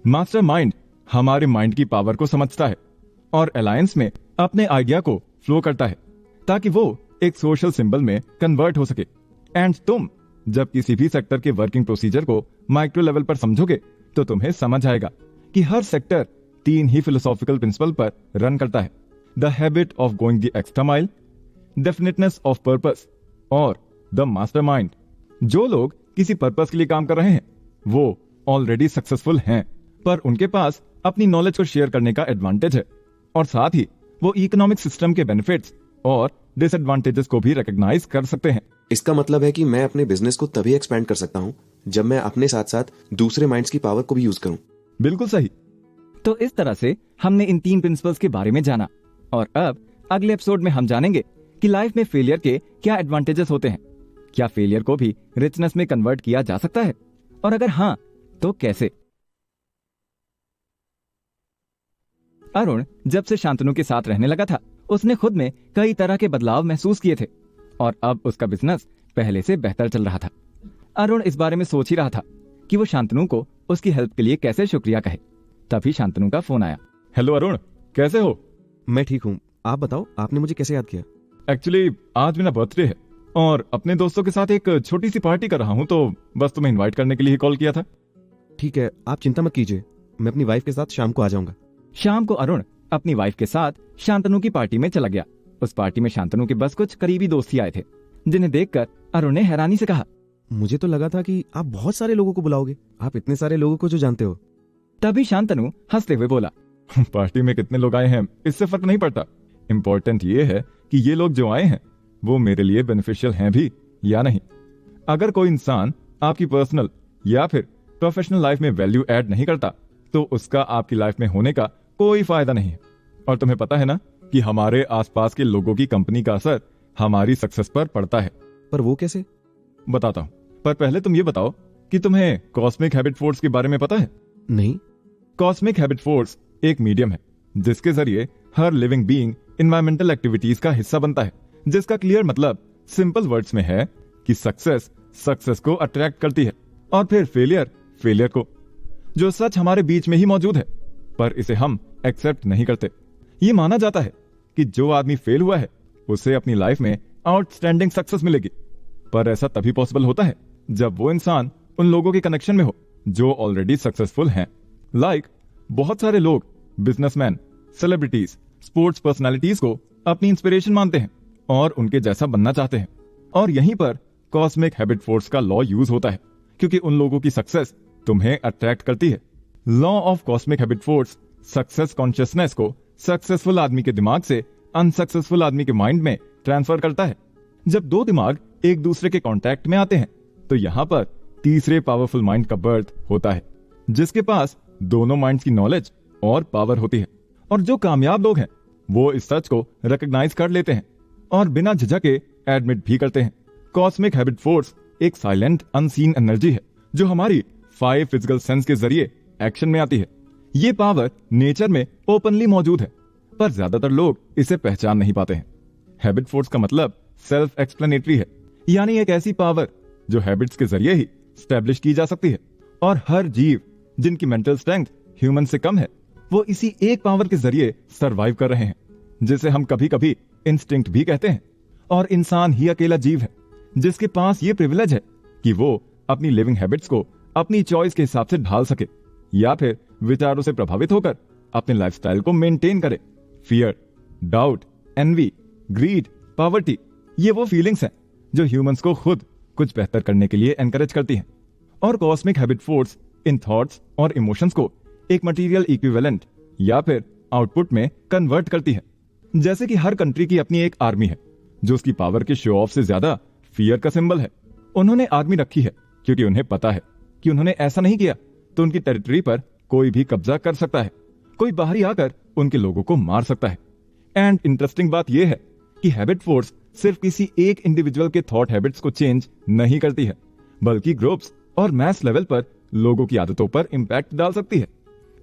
मास्टरमाइंड हमारे माइंड की पावर को समझता है और अलायंस में अपने आइडिया को फ्लो करता है ताकि वो एक सोशल सिंबल में कन्वर्ट हो सके। एंड तुम जब किसी भी सेक्टर के वर्किंग प्रोसीजर को माइक्रो लेवल पर समझोगे तो तुम्हें समझ आएगा कि हर सेक्टर 3 ही फिलोसॉफिकल प्रिंसिपल पर रन करता है: the habit of going the extra mile, definiteness of purpose और द मास्टरमाइंड। जो लोग किसी पर्पस के लिए काम कर रहे हैं वो ऑलरेडी सक्सेसफुल हैं, पर उनके पास अपनी नॉलेज को शेयर करने का एडवांटेज है, और साथ ही वो इकोनॉमिक सिस्टम के बेनिफिट्स और डिसएडवांटेजेस को भी रिकॉग्नाइज कर सकते हैं। इसका मतलब है कि मैं अपने बिजनेस को तभी एक्सपैंड कर सकता हूँ जब मैं अपने साथ साथ दूसरे माइंड्स की पावर को भी यूज करूँ। बिल्कुल सही। तो इस तरह से हमने इन 3 प्रिंसिपल्स के बारे में जाना, और अब अगले एपिसोड में हम जानेंगे कि लाइफ में फेलियर के क्या एडवांटेजेस होते हैं। क्या फेलियर को भी रिचनेस में कन्वर्ट किया जा सकता है, और अगर हाँ तो कैसे? अरुण जब से शांतनु के साथ रहने लगा था उसने खुद में कई तरह के बदलाव महसूस किए थे, और अब उसका बिजनेस पहले से बेहतर चल रहा था। अरुण इस बारे में सोच ही रहा था कि वो शांतनु को उसकी हेल्प के लिए कैसे शुक्रिया कहे। तभी शांतनु का फोन आया। हेलो अरुण, कैसे हो? मैं ठीक हूँ, आप बताओ आपने मुझे कैसे याद किया? एक्चुअली आज मेरा बर्थडे है और अपने दोस्तों के साथ एक छोटी सी पार्टी कर रहा हूँ, तो बस तुम्हें इनवाइट करने के लिए ही कॉल किया था। ठीक है, आप चिंता मत कीजिए, मैं अपनी वाइफ के साथ शाम को आ जाऊंगा। शाम को अरुण अपनी वाइफ के साथ शांतनु की पार्टी में चला गया। उस पार्टी में शांतनु के बस कुछ करीबी दोस्त ही आए थे, जिन्हें देखकर अरुण ने हैरानी से कहा, मुझे तो लगा था कि आप बहुत सारे लोगों को बुलाओगे, आप इतने सारे लोगों को जो जानते हो। तभी शांतनु हंसते हुए बोला, पार्टी में कितने लोग आए हैं इससे फर्क नहीं पड़ता, इम्पोर्टेंट ये है कि ये लोग जो आए हैं वो मेरे लिए बेनिफिशियल हैं भी या नहीं। अगर कोई इंसान आपकी पर्सनल या फिर प्रोफेशनल लाइफ में वैल्यू ऐड नहीं करता तो उसका आपकी लाइफ में होने का कोई फायदा नहीं है। और तुम्हें पता है ना कि हमारे आसपास के लोगों की कंपनी का असर हमारी सक्सेस पर पड़ता है। पर वो कैसे? बताता हूं, पर पहले तुम ये बताओ कि तुम्हें कॉस्मिक हैबिट फोर्स के बारे में पता है? नहीं। कॉस्मिक हैबिट फोर्स एक मीडियम है जिसके जरिए हर लिविंग बीइंग एनवायरमेंटल एक्टिविटीज का हिस्सा बनता है, जिसका क्लियर मतलब सिंपल वर्ड्स में है कि सक्सेस को अट्रैक्ट करती है और फिर फेलियर को। जो सच हमारे बीच में ही मौजूद है पर इसे हम एक्सेप्ट नहीं करते। ये माना जाता है कि जो आदमी फेल हुआ है उसे अपनी लाइफ में आउटस्टैंडिंग सक्सेस मिलेगी, पर ऐसा तभी पॉसिबल होता है जब वो इंसान उन लोगों के कनेक्शन में हो जो ऑलरेडी सक्सेसफुल हैं। लाइक बहुत सारे लोग बिजनेसमैन, सेलिब्रिटीज, स्पोर्ट्स पर्सनालिटीज को अपनी इंस्पिरेशन मानते हैं और उनके जैसा बनना चाहते हैं, और यहीं पर कॉस्मिक हैबिट फोर्स का लॉ यूज होता है, क्योंकि उन लोगों की सक्सेस तुम्हें अट्रैक्ट करती है। Law of cosmic habit force success consciousness को सक्सेसफुल आदमी के दिमाग से अनसक्सेसफुल आदमी के माइंड में ट्रांसफर करता है। जब 2 दिमाग एक दूसरे के कांटेक्ट में आते हैं तो यहां पर तीसरे पावरफुल माइंड का बर्थ होता है, जिसके पास दोनों माइंड्स की नॉलेज और पावर होती है। और जो कामयाब लोग हैं वो इस सच को रिकॉग्नाइज कर लेते हैं और बिना झिझके एडमिट भी करते हैं। कॉस्मिक हैबिट फोर्स एक साइलेंट अनसीन एनर्जी है जो हमारी 5 फिजिकल सेंस के जरिए एक्शन में आती है। ये पावर नेचर में ओपनली मौजूद है, पर ज्यादातर लोग इसे पहचान नहीं पाते हैं। हैबिट फोर्स का मतलब सेल्फ एक्सप्लेनेटरी है, यानी एक ऐसी पावर जो हैबिट्स के जरिए ही स्टैब्लिश की जा सकती है। और हर जीव जिनकी मेंटल स्ट्रेंथ ह्यूमन से कम है वो इसी एक पावर के जरिए सरवाइव कर रहे हैं, जिसे हम कभी कभी इंस्टिंक्ट भी कहते हैं। और इंसान ही अकेला जीव है जिसके पास ये प्रिविलेज है कि वो अपनी लिविंग हैबिट्स को अपनी चॉइस के हिसाब से ढाल सके या फिर विचारों से प्रभावित होकर अपने लाइफस्टाइल को मेंटेन करे। Fear, doubt, envy, greed, poverty, ये वो फीलिंग्स हैं जो ह्यूमंस को खुद कुछ बेहतर करने के लिए एनकरेज करती हैं। और cosmic habit force in thoughts और इमोशंस को एक मटेरियल इक्विवेलेंट या फिर आउटपुट में कन्वर्ट करती है। जैसे कि हर कंट्री की अपनी एक आर्मी है जो उसकी पावर के शो ऑफ से ज्यादा फियर का सिंबल है। उन्होंने आर्मी रखी है क्योंकि उन्हें पता है कि उन्होंने ऐसा नहीं किया तो उनकी टेरिटरी पर कोई भी कब्जा कर सकता है, कोई बाहरी आकर उनके लोगों को मार सकता है। एंड इंटरेस्टिंग बात यह है कि हैबिट फोर्स सिर्फ किसी एक इंडिविजुअल के थॉट हैबिट्स को चेंज नहीं करती है, बल्कि ग्रुप्स और मैस लेवल पर लोगों की आदतों पर इंपैक्ट डाल सकती है।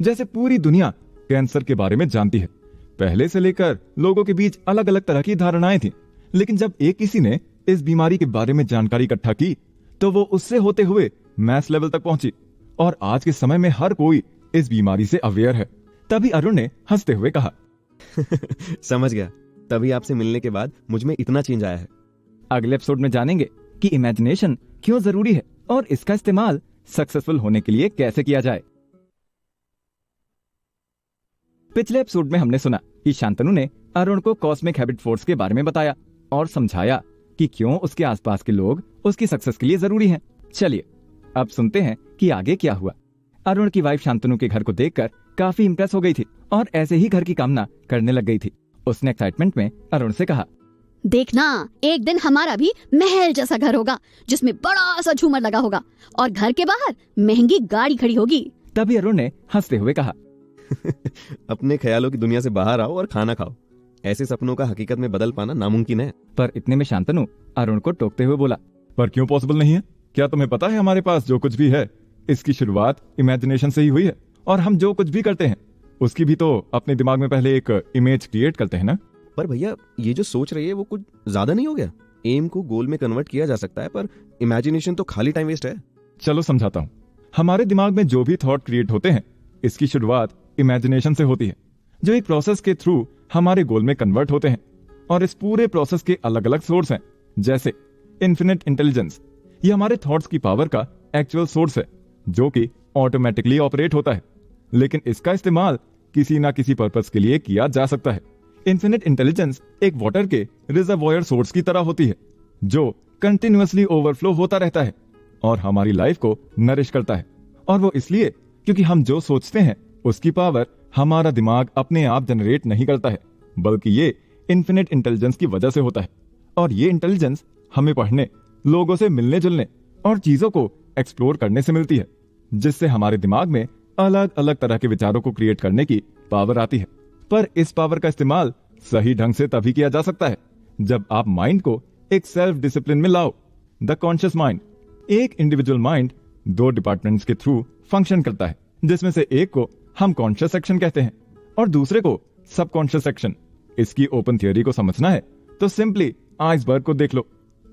जैसे पूरी दुनिया कैंसर के बारे में जानती है, पहले से लेकर लोगों के बीच अलग अलग तरह की धारणाएं थी, लेकिन जब एक किसी ने इस बीमारी के बारे में जानकारी इकट्ठा की तो वो उससे होते हुए मैस लेवल तक पहुंची और आज के समय में हर कोई इस बीमारी से अवेयर है। तभी अरुण ने हंसते हुए कहा, समझ गया, तभी आपसे मिलने के बाद मुझ में इतना चेंज आया है। अगले एपिसोड में जानेंगे कि इमेजिनेशन क्यों जरूरी है और इसका इस्तेमाल सक्सेसफुल होने के लिए कैसे किया जाए। पिछले एपिसोड में हमने सुना कि शांतनु ने अरुण को कॉस्मिक हैबिट फोर्स के बारे में बताया और समझाया कि क्यों उसके आसपास के लोग उसकी सक्सेस के लिए जरूरी हैं। चलिए अब सुनते हैं कि आगे क्या हुआ। अरुण की वाइफ शांतनु के घर को देखकर काफी इंप्रेस हो गई थी और ऐसे ही घर की कामना करने लग गई थी। उसने एक्साइटमेंट में अरुण से कहा, देखना एक दिन हमारा भी महल जैसा घर होगा जिसमें बड़ा सा झूमर लगा होगा और घर के बाहर महंगी गाड़ी खड़ी होगी। तभी अरुण ने हंसते हुए कहा, अपने ख्यालों की दुनिया से बाहर आओ और खाना खाओ। ऐसे सपनों का हकीकत में बदल पाना नामुमकिन है। पर इतने में शांतनु अरुण को टोकते हुए बोला, पर क्यों पॉसिबल नहीं है? क्या तुम्हें पता है हमारे पास जो कुछ भी है इसकी शुरुआत इमेजिनेशन से ही हुई है, और हम जो कुछ भी करते हैं उसकी भी तो अपने दिमाग में पहले एक इमेज क्रिएट करते हैं ना। पर भैया ये जो सोच रही है वो कुछ ज्यादा नहीं हो गया? एम को गोल में कन्वर्ट किया जा सकता है, पर इमेजिनेशन तो खाली टाइम वेस्ट है। चलो समझाता हूँ। हमारे दिमाग में जो भी थॉट क्रिएट होते हैं इसकी शुरुआत इमेजिनेशन से होती है, जो एक प्रोसेस के थ्रू हमारे गोल में कन्वर्ट होते हैं। और इस पूरे प्रोसेस के अलग अलग सोर्स हैं, जैसे इन्फिनिट इंटेलिजेंस, ये हमारे थॉट्स की पावर का एक्चुअल सोर्स है जो कि ऑटोमेटिकली ऑपरेट होता है, लेकिन इसका इस्तेमाल किसी ना किसी पर्पस के लिए किया जा सकता है। इन्फिनिट इंटेलिजेंस एक वाटर के रिजर्वॉयर सोर्स की तरह होती है जो कंटिन्यूअसली ओवरफ्लो होता रहता है और हमारी लाइफ को नरिश करता है। और वो इसलिए क्योंकि हम जो सोचते हैं उसकी पावर हमारा दिमाग अपने आप जनरेट नहीं करता है, बल्कि ये इन्फिनिट इंटेलिजेंस की वजह से होता है। और ये इंटेलिजेंस हमें पढ़ने, लोगों से मिलने जुलने और चीजों को एक्सप्लोर करने से मिलती है, जिससे हमारे दिमाग में अलग अलग तरह के विचारों को क्रिएट करने की पावर आती है। पर इस पावर का इस्तेमाल सही ढंग से तभी किया जा सकता है जब आप माइंड को एक सेल्फ डिसिप्लिन में लाओ। द कॉन्शियस माइंड, एक इंडिविजुअल माइंड 2 डिपार्टमेंट्स के थ्रू फंक्शन करता है, जिसमें से एक को हम कॉन्शियस सेक्शन कहते हैं और दूसरे को सबकॉन्शियस सेक्शन। इसकी ओपन थियोरी को समझना है तो सिंपली आइसबर्ग को देख लो।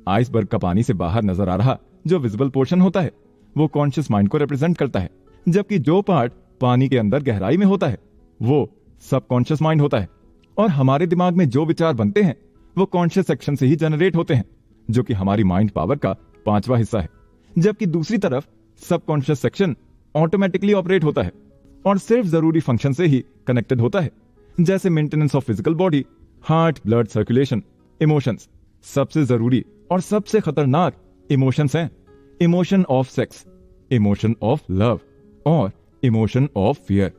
आइसबर्ग का पानी से बाहर नजर आ रहा जो विजिबल पोर्शन होता है वो कॉन्शियस माइंड को रिप्रेजेंट करता है, जबकि जो पार्ट पानी के अंदर गहराई में होता है वो सबकॉन्शियस माइंड होता है। और हमारे दिमाग में जो विचार बनते हैं वो कॉन्शियस सेक्शन से ही जनरेट होते हैं, जो कि हमारी माइंड पावर का 5वां हिस्सा है, जबकि दूसरी तरफ सबकॉन्शियस सेक्शन ऑटोमेटिकली ऑपरेट होता है और सिर्फ जरूरी फंक्शन से ही कनेक्टेड होता है, जैसे maintenance of physical body, heart, blood circulation, emotions. सबसे जरूरी और सबसे खतरनाक इमोशंस हैं emotion of sex, emotion of love और इमोशन ऑफ फियर।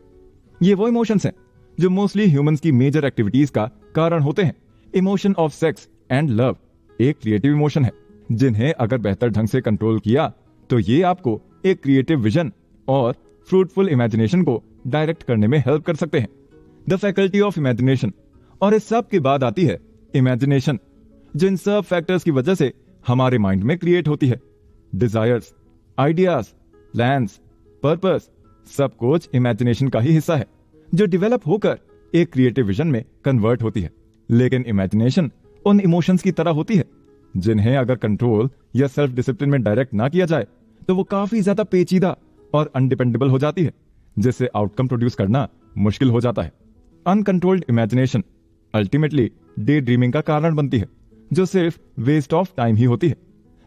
ये वो इमोशंस हैं जो मोस्टली ह्यूमंस की मेजर एक्टिविटीज का कारण होते हैं। Emotion of sex and love एक क्रिएटिव इमोशन है जिन्हें अगर बेहतर ढंग से कंट्रोल किया तो ये आपको एक क्रिएटिव विजन और फ्रूटफुल इमेजिनेशन को डायरेक्ट करने में हेल्प कर सकते हैं। The faculty of imagination. और इस सब के बाद आती है इमेजिनेशन, जो इन सब फैक्टर्स की वजह से हमारे माइंड में क्रिएट होती है। डिजायर्स, आइडियाज, प्लान्स, पर्पस, सब कुछ इमेजिनेशन का ही हिस्सा है, जो डेवलप होकर एक क्रिएटिव विजन में कन्वर्ट होती है। लेकिन इमेजिनेशन उन इमोशंस की तरह होती है जिन्हें अगर कंट्रोल या सेल्फ डिसिप्लिन में डायरेक्ट ना किया जाए तो वो काफी ज्यादा पेचीदा और अनडिपेंडेबल हो जाती है, जिससे आउटकम प्रोड्यूस करना मुश्किल हो जाता है। Uncontrolled imagination ultimately day dreaming का कारण बनती है, जो सिर्फ वेस्ट ऑफ टाइम ही होती है।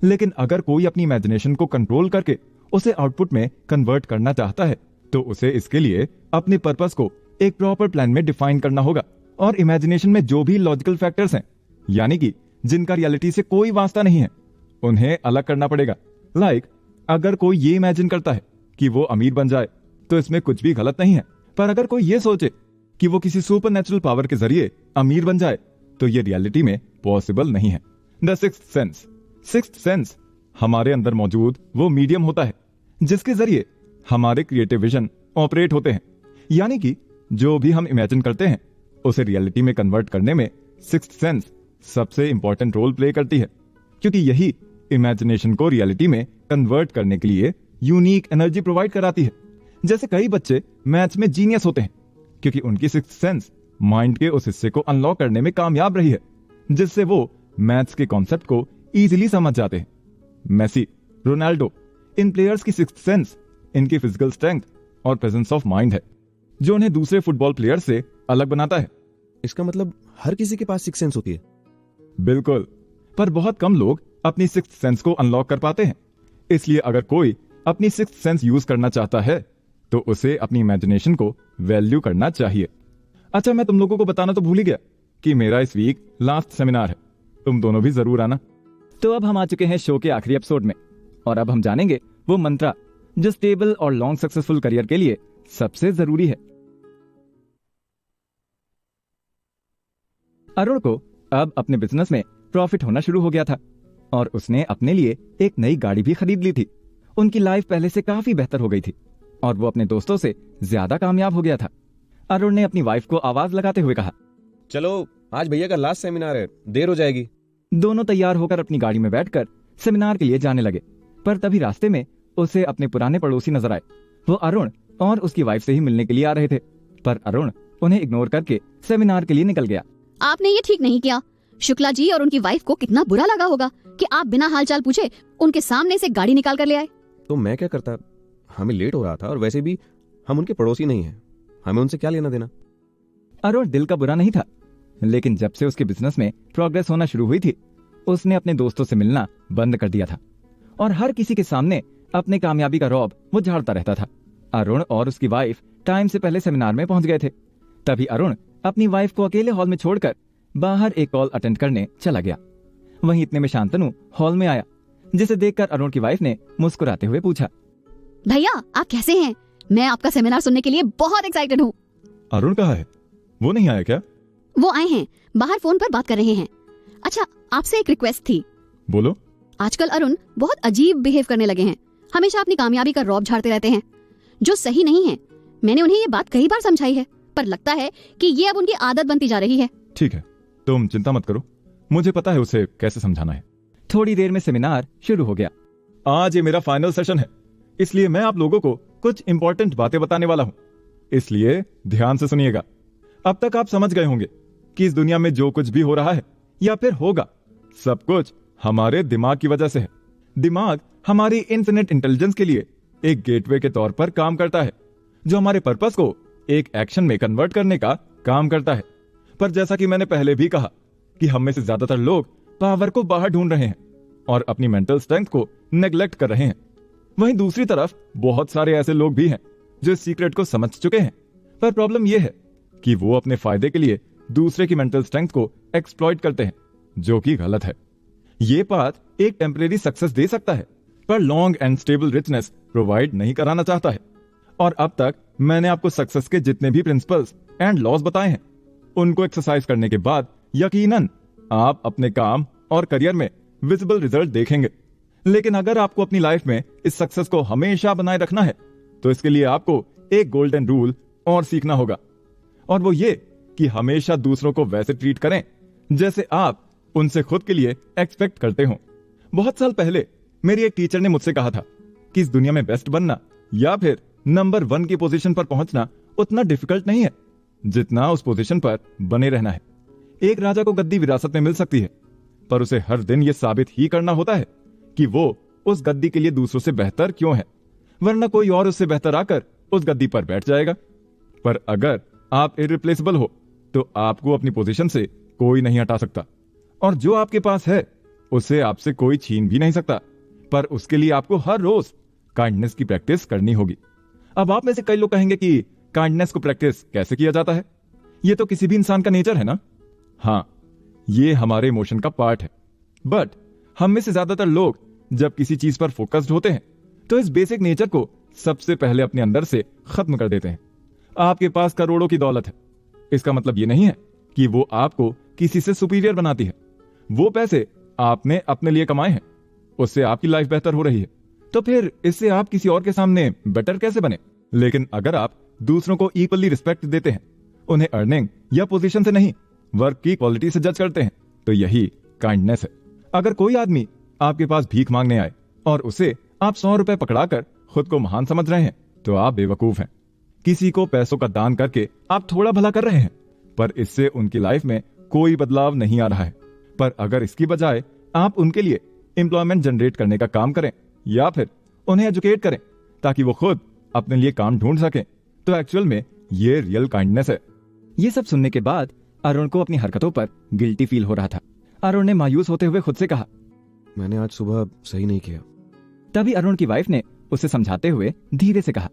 लेकिन अगर कोई अपनी इमेजिनेशन को कंट्रोल करके उसे आउटपुट में कन्वर्ट करना चाहता है तो उसे इसके लिए अपने पर्पस को एक प्रॉपर प्लान में डिफाइन करना होगा। और इमेजिनेशन में जो भी लॉजिकल फैक्टर्स हैं, यानी कि जिनका रियलिटी से कोई वास्ता नहीं है, उन्हें अलग करना पड़ेगा। लाइक अगर कोई ये इमेजिन करता है कि वो अमीर बन जाए तो इसमें कुछ भी गलत नहीं है, पर अगर कोई ये सोचे कि वो किसी सुपर नेचुरल पावर के जरिए अमीर बन जाए तो ये रियलिटी में पॉसिबल नहीं है। The sixth sense. Sixth sense हमारे अंदर मौजूद वो मीडियम होता है जिसके जरिए हमारे क्रिएटिव विजन ऑपरेट होते हैं। यानी कि जो भी हम इमेजिन करते हैं उसे रियलिटी में कन्वर्ट करने में सिक्स्थ सेंस सबसे इंपॉर्टेंट रोल प्ले करती है, क्योंकि यही इमेजिनेशन को रियलिटी में कन्वर्ट करने के लिए यूनिक एनर्जी प्रोवाइड कराती है। जैसे कई बच्चे मैथ्स में जीनियस होते हैं क्योंकि उनकी सिक्स्थ सेंस माइंड के उस हिस्से को अनलॉक करने में कामयाब रही है, जिससे वो मैथ्स के कॉन्सेप्ट को इजीली समझ जाते हैं। मेसी, रोनाल्डो, इन प्लेयर्स की सिक्स्थ सेंस इनकी फिजिकल स्ट्रेंथ और प्रेजेंस ऑफ माइंड है, जो उन्हें दूसरे फुटबॉल प्लेयर से अलग बनाता है। इसका मतलब हर किसी के पास सिक्स सेंस होती है? बिल्कुल, पर बहुत कम लोग अपनी सिक्स्थ सेंस को अनलॉक कर पाते हैं। इसलिए अगर कोई अपनी सिक्स्थ सेंस यूज करना चाहता है तो उसे अपनी इमेजिनेशन को वैल्यू करना चाहिए। अच्छा, मैं तुम लोगों को बताना तो भूल ही गया कि मेरा इस वीक लास्ट सेमिनार है, तुम दोनों भी जरूर आना। तो अब हम आ चुके हैं शो के आखिरी एपिसोड में, और अब हम जानेंगे वो मंत्रा जो स्टेबल और लॉन्ग सक्सेसफुल करियर के लिए सबसे जरूरी है। अरुण को अब अपने बिजनेस में प्रॉफिट होना शुरू हो गया था और उसने अपने लिए एक नई गाड़ी भी खरीद ली थी। उनकी लाइफ पहले से काफी बेहतर हो गई थी और वो अपने दोस्तों से ज्यादा कामयाब हो गया था। अरुण ने अपनी वाइफ को आवाज लगाते हुए कहा, चलो आज भैया का लास्ट सेमिनार है, देर हो जाएगी। दोनों तैयार होकर अपनी गाड़ी में बैठकर सेमिनार के लिए जाने लगे, पर तभी रास्ते में उसे अपने पुराने पड़ोसी नजर आए। वो अरुण और उसकी वाइफ से ही मिलने के लिए आ रहे थे, पर अरुण उन्हें इग्नोर करके सेमिनार के लिए निकल गया। आपने ये ठीक नहीं किया। शुक्ला जी और उनकी वाइफ को कितना बुरा लगा होगा कि आप बिना हालचाल पूछे उनके सामने से गाड़ी निकाल कर ले आए। तो मैं क्या करता, हमें लेट हो रहा था और वैसे भी हम उनके पड़ोसी नहीं हैं, हमें उनसे क्या लेना देना। अरुण दिल का बुरा नहीं था, लेकिन जब से उसके बिजनेस में प्रोग्रेस होना शुरू हुई थी उसने अपने दोस्तों से मिलना बंद कर दिया था और हर किसी के सामने अपने कामयाबी का रौब वो झाड़ता रहता था। अरुण और उसकी वाइफ टाइम से पहले सेमिनार में पहुंच गए थे। तभी अरुण अपनी वाइफ को अकेले हॉल में छोड़कर बाहर एक कॉल अटेंड करने चला गया। वहीं इतने में शांतनु हॉल में आया, जिसे देखकर अरुण की वाइफ ने मुस्कुराते हुए पूछा, भैया आप कैसे हैं? मैं आपका सेमिनार सुनने के लिए बहुत एक्साइटेड हूँ। अरुण कहाँ है? वो नहीं आया क्या? वो आए हैं, बाहर फोन पर बात कर रहे हैं। अच्छा, आपसे एक रिक्वेस्ट थी। बोलो। आजकल अरुण बहुत अजीब बिहेव करने लगे हैं, हमेशा अपनी कामयाबी का रौब झाड़ते रहते हैं, जो सही नहीं है। मैंने उन्हें ये बात कई बार समझाई है, पर लगता है कि ये अब उनकी आदत बनती जा रही है। ठीक है, तुम चिंता मत करो, मुझे पता है उसे कैसे समझाना है। थोड़ी देर में सेमिनार शुरू हो गया। आज ये मेरा फाइनल सेशन है, इसलिए मैं आप लोगों को कुछ इंपॉर्टेंट बातें बताने वाला हूं, इसलिए ध्यान से सुनिएगा। अब तक आप समझ गए होंगे कि इस दुनिया में जो कुछ भी हो रहा है या फिर होगा, सब कुछ हमारे दिमाग की वजह से है। दिमाग हमारी इन्फिनिट इंटेलिजेंस के लिए एक गेटवे के तौर पर काम करता है, जो हमारे पर्पस को एक एक्शन में कन्वर्ट करने का काम करता है। पर जैसा कि मैंने पहले भी कहा कि हम में से ज्यादातर लोग पावर को बाहर ढूंढ रहे हैं और अपनी मेंटल स्ट्रेंथ को नेग्लेक्ट कर रहे हैं। वहीं दूसरी तरफ बहुत सारे ऐसे लोग भी हैं जो इस सीक्रेट को समझ चुके हैं, पर प्रॉब्लम यह है कि वो अपने फायदे के लिए दूसरे की मेंटल स्ट्रेंथ को एक्सप्लॉइट करते हैं, जो कि गलत है। ये पाथ एक टेम्परेरी सक्सेस दे सकता है, पर long and stable richness provide नहीं कराना चाहता है। और अब तक मैंने आपको सक्सेस के जितने भी प्रिंसिपल्स एंड लॉज बताए हैं, उनको एक्सरसाइज करने के बाद यकीनन आप अपने काम और करियर में विजिबल रिजल्ट देखेंगे। लेकिन अगर आपको अपनी लाइफ में इस सक्सेस को हमेशा बनाए रखना है तो इसके लिए आपको एक गोल्डन रूल और सीखना होगा, और वो ये कि हमेशा दूसरों को वैसे ट्रीट करें जैसे आप उनसे खुद के लिए एक्सपेक्ट करते हो। बहुत साल पहले मेरी एक टीचर ने मुझसे कहा था कि इस दुनिया में बेस्ट बनना या फिर नंबर 1 की पोजीशन पर पहुंचना उतना डिफिकल्ट नहीं है जितना उस पोजीशन पर बने रहना है। एक राजा को गद्दी विरासत में मिल सकती है, पर उसे हर दिन यह साबित ही करना होता है कि वो उस गद्दी के लिए दूसरों से बेहतर क्यों है, वरना कोई और उससे बेहतर आकर उस गद्दी पर बैठ जाएगा। पर अगर आप इरिप्लेसेबल हो तो आपको अपनी पोजीशन से कोई नहीं हटा सकता, और जो आपके पास है उसे आपसे कोई छीन भी नहीं सकता। पर उसके लिए आपको हर रोज काइंडनेस की प्रैक्टिस करनी होगी। अब आप में से कई लोग कहेंगे कि काइंडनेस को प्रैक्टिस कैसे किया जाता है, ये तो किसी भी इंसान का नेचर है ना। हाँ, ये हमारे इमोशन का पार्ट है, बट हम में से ज्यादातर लोग जब किसी चीज पर फोकस्ड होते हैं तो इस बेसिक नेचर को सबसे पहले अपने अंदर से खत्म कर देते हैं। आपके पास करोड़ों की दौलत है, इसका मतलब ये नहीं है कि वो आपको किसी से सुपीरियर बनाती है। वो पैसे आपने अपने लिए कमाए हैं, उससे आपकी लाइफ बेहतर हो रही है, तो फिर इससे आप किसी और के सामने बेटर कैसे बने। लेकिन अगर आप दूसरों को इक्वली रिस्पेक्ट देते हैं, उन्हें अर्निंग या पोजीशन से नहीं वर्क की क्वालिटी से जज करते हैं, तो यही काइंडनेस है। अगर कोई आदमी आपके पास भीख मांगने आए और उसे आप 100 रुपए पकड़ाकर खुद को महान समझ रहे हैं तो आप बेवकूफ हैं। किसी को पैसों का दान करके आप थोड़ा भला कर रहे हैं, पर इससे उनकी लाइफ में कोई बदलाव नहीं आ रहा है। पर अगर इसकी बजाय आप उनके लिए एम्प्लॉयमेंट जनरेट करने का काम करें या फिर उन्हें एजुकेट करें ताकि वो खुद अपने लिए काम ढूंढ सकें, तो एक्चुअल में ये रियल काइंडनेस है। ये सब सुनने के बाद अरुण को अपनी हरकतों पर गिल्टी फील हो रहा था। अरुण ने मायूस होते हुए खुद से कहा, मैंने आज सुबह सही नहीं किया। तभी अरुण की वाइफ ने उसे समझाते हुए धीरे से कहा,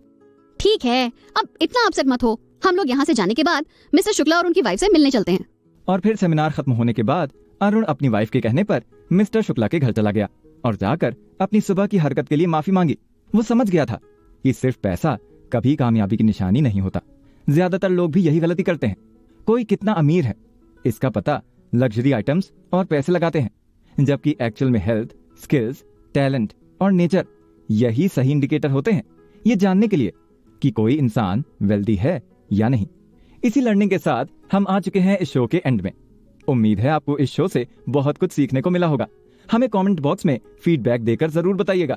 ठीक है, अब इतना अपसेट मत हो। हम लोग यहाँ से जाने के बाद मिस्टर शुक्ला और उनकी वाइफ से मिलने चलते हैं। और फिर सेमिनार खत्म होने के बाद अरुण अपनी वाइफ के कहने पर मिस्टर शुक्ला के घर चला गया और जाकर अपनी सुबह की हरकत के लिए माफी मांगी। वो समझ गया था कि सिर्फ पैसा कभी कामयाबी की निशानी नहीं होता। ज्यादातर लोग भी यही गलती करते हैं। कोई कितना अमीर है इसका पता लग्जरी आइटम्स और पैसे लगाते हैं, जबकि एक्चुअल में हेल्थ, स्किल्स, टैलेंट और नेचर यही सही इंडिकेटर होते हैं ये जानने के लिए कि कोई इंसान वेल्दी है या नहीं। इसी लर्निंग के साथ हम आ चुके हैं इस शो के एंड में। उम्मीद है आपको इस शो से बहुत कुछ सीखने को मिला होगा। हमें कमेंट बॉक्स में फीडबैक देकर जरूर बताइएगा